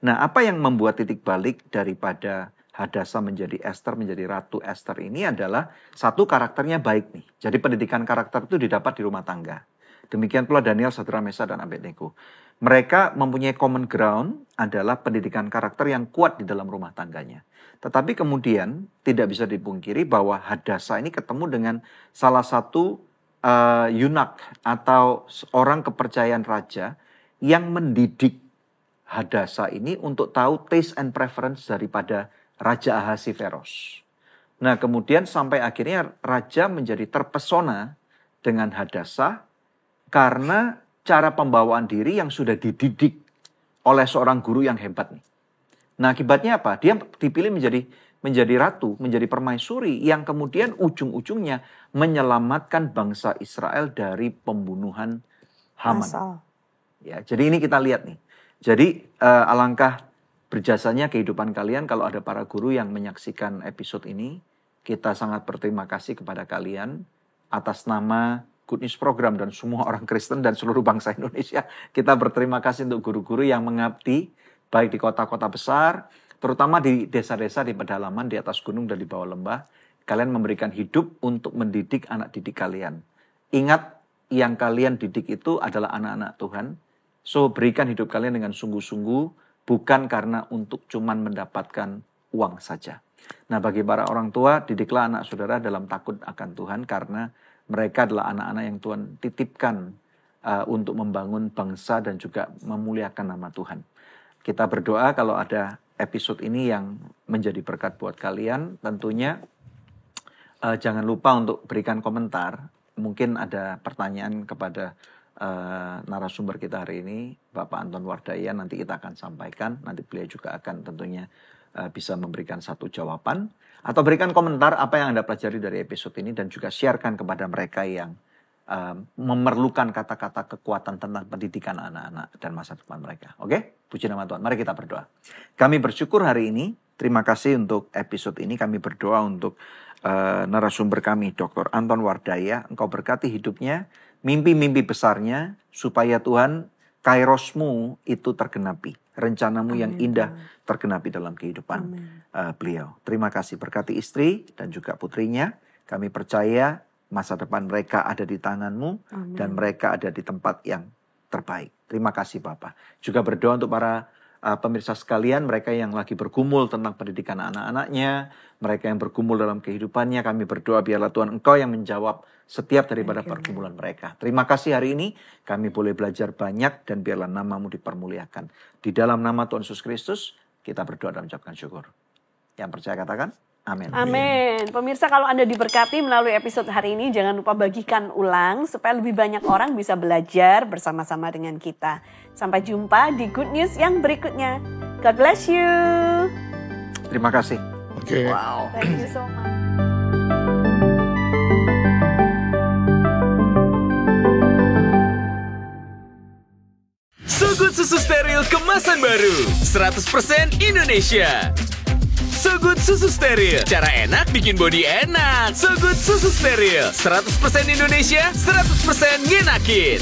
Nah apa yang membuat titik balik daripada Hadasah menjadi Esther, menjadi Ratu Esther ini adalah satu, karakternya baik nih. Jadi pendidikan karakter itu didapat di rumah tangga. Demikian pula Daniel, Sadrak, Mesak, dan Abednego. Mereka mempunyai common ground adalah pendidikan karakter yang kuat di dalam rumah tangganya. Tetapi kemudian tidak bisa dipungkiri bahwa Hadasah ini ketemu dengan salah satu eunuch atau orang kepercayaan raja yang mendidik Hadasah ini untuk tahu taste and preference daripada Raja Ahasiveros. Nah kemudian sampai akhirnya raja menjadi terpesona dengan Hadasah karena cara pembawaan diri yang sudah dididik oleh seorang guru yang hebat nih. Nah akibatnya apa? Dia dipilih menjadi ratu, menjadi permaisuri yang kemudian ujung-ujungnya menyelamatkan bangsa Israel dari pembunuhan Haman. Ya, jadi ini kita lihat nih. Jadi alangkah berjasanya kehidupan kalian kalau ada para guru yang menyaksikan episode ini. Kita sangat berterima kasih kepada kalian atas nama Good News Program dan semua orang Kristen dan seluruh bangsa Indonesia. Kita berterima kasih untuk guru-guru yang mengabdi baik di kota-kota besar, terutama di desa-desa, di pedalaman, di atas gunung dan di bawah lembah. Kalian memberikan hidup untuk mendidik anak didik kalian. Ingat, yang kalian didik itu adalah anak-anak Tuhan. So, berikan hidup kalian dengan sungguh-sungguh, bukan karena untuk cuman mendapatkan uang saja. Nah, bagi para orang tua, didiklah anak saudara dalam takut akan Tuhan, karena mereka adalah anak-anak yang Tuhan titipkan untuk membangun bangsa dan juga memuliakan nama Tuhan. Kita berdoa kalau ada episode ini yang menjadi berkat buat kalian, tentunya jangan lupa untuk berikan komentar. Mungkin ada pertanyaan kepada narasumber kita hari ini, Bapak Anton Wardaya, nanti kita akan sampaikan. Nanti beliau juga akan tentunya bisa memberikan satu jawaban. Atau berikan komentar apa yang Anda pelajari dari episode ini dan juga sharekan kepada mereka yang memerlukan kata-kata kekuatan tentang pendidikan anak-anak dan masa depan mereka. Oke? Puji nama Tuhan. Mari kita berdoa. Kami bersyukur hari ini. Terima kasih untuk episode ini. Kami berdoa untuk narasumber kami, Dr. Anton Wardaya. Engkau berkati hidupnya, mimpi-mimpi besarnya, supaya Tuhan, kairosmu itu tergenapi. Rencanamu yang indah tergenapi dalam kehidupan beliau. Terima kasih, berkati istri dan juga putrinya. Kami percaya masa depan mereka ada di tangan-Mu dan mereka ada di tempat yang terbaik. Terima kasih Bapak. Juga berdoa untuk para pemirsa sekalian, mereka yang lagi bergumul tentang pendidikan anak-anaknya, mereka yang bergumul dalam kehidupannya. Kami berdoa biarlah Tuhan Engkau yang menjawab setiap daripada pergumulan mereka. Terima kasih hari ini kami boleh belajar banyak dan biarlah nama-Mu dipermuliakan. Di dalam nama Tuhan Yesus Kristus kita berdoa dan mengucapkan syukur. Yang percaya katakan amin. Amin. Pemirsa, kalau Anda diberkati melalui episode hari ini, jangan lupa bagikan ulang supaya lebih banyak orang bisa belajar bersama-sama dengan kita. Sampai jumpa di Good News yang berikutnya. God bless you. Terima kasih. Oke. Wow. Thank you so much. So Good Susu Steril kemasan baru 100% Indonesia. So Good Susu Steril, cara enak bikin body enak. So Good Susu Steril, 100% Indonesia, 100% ngenakin.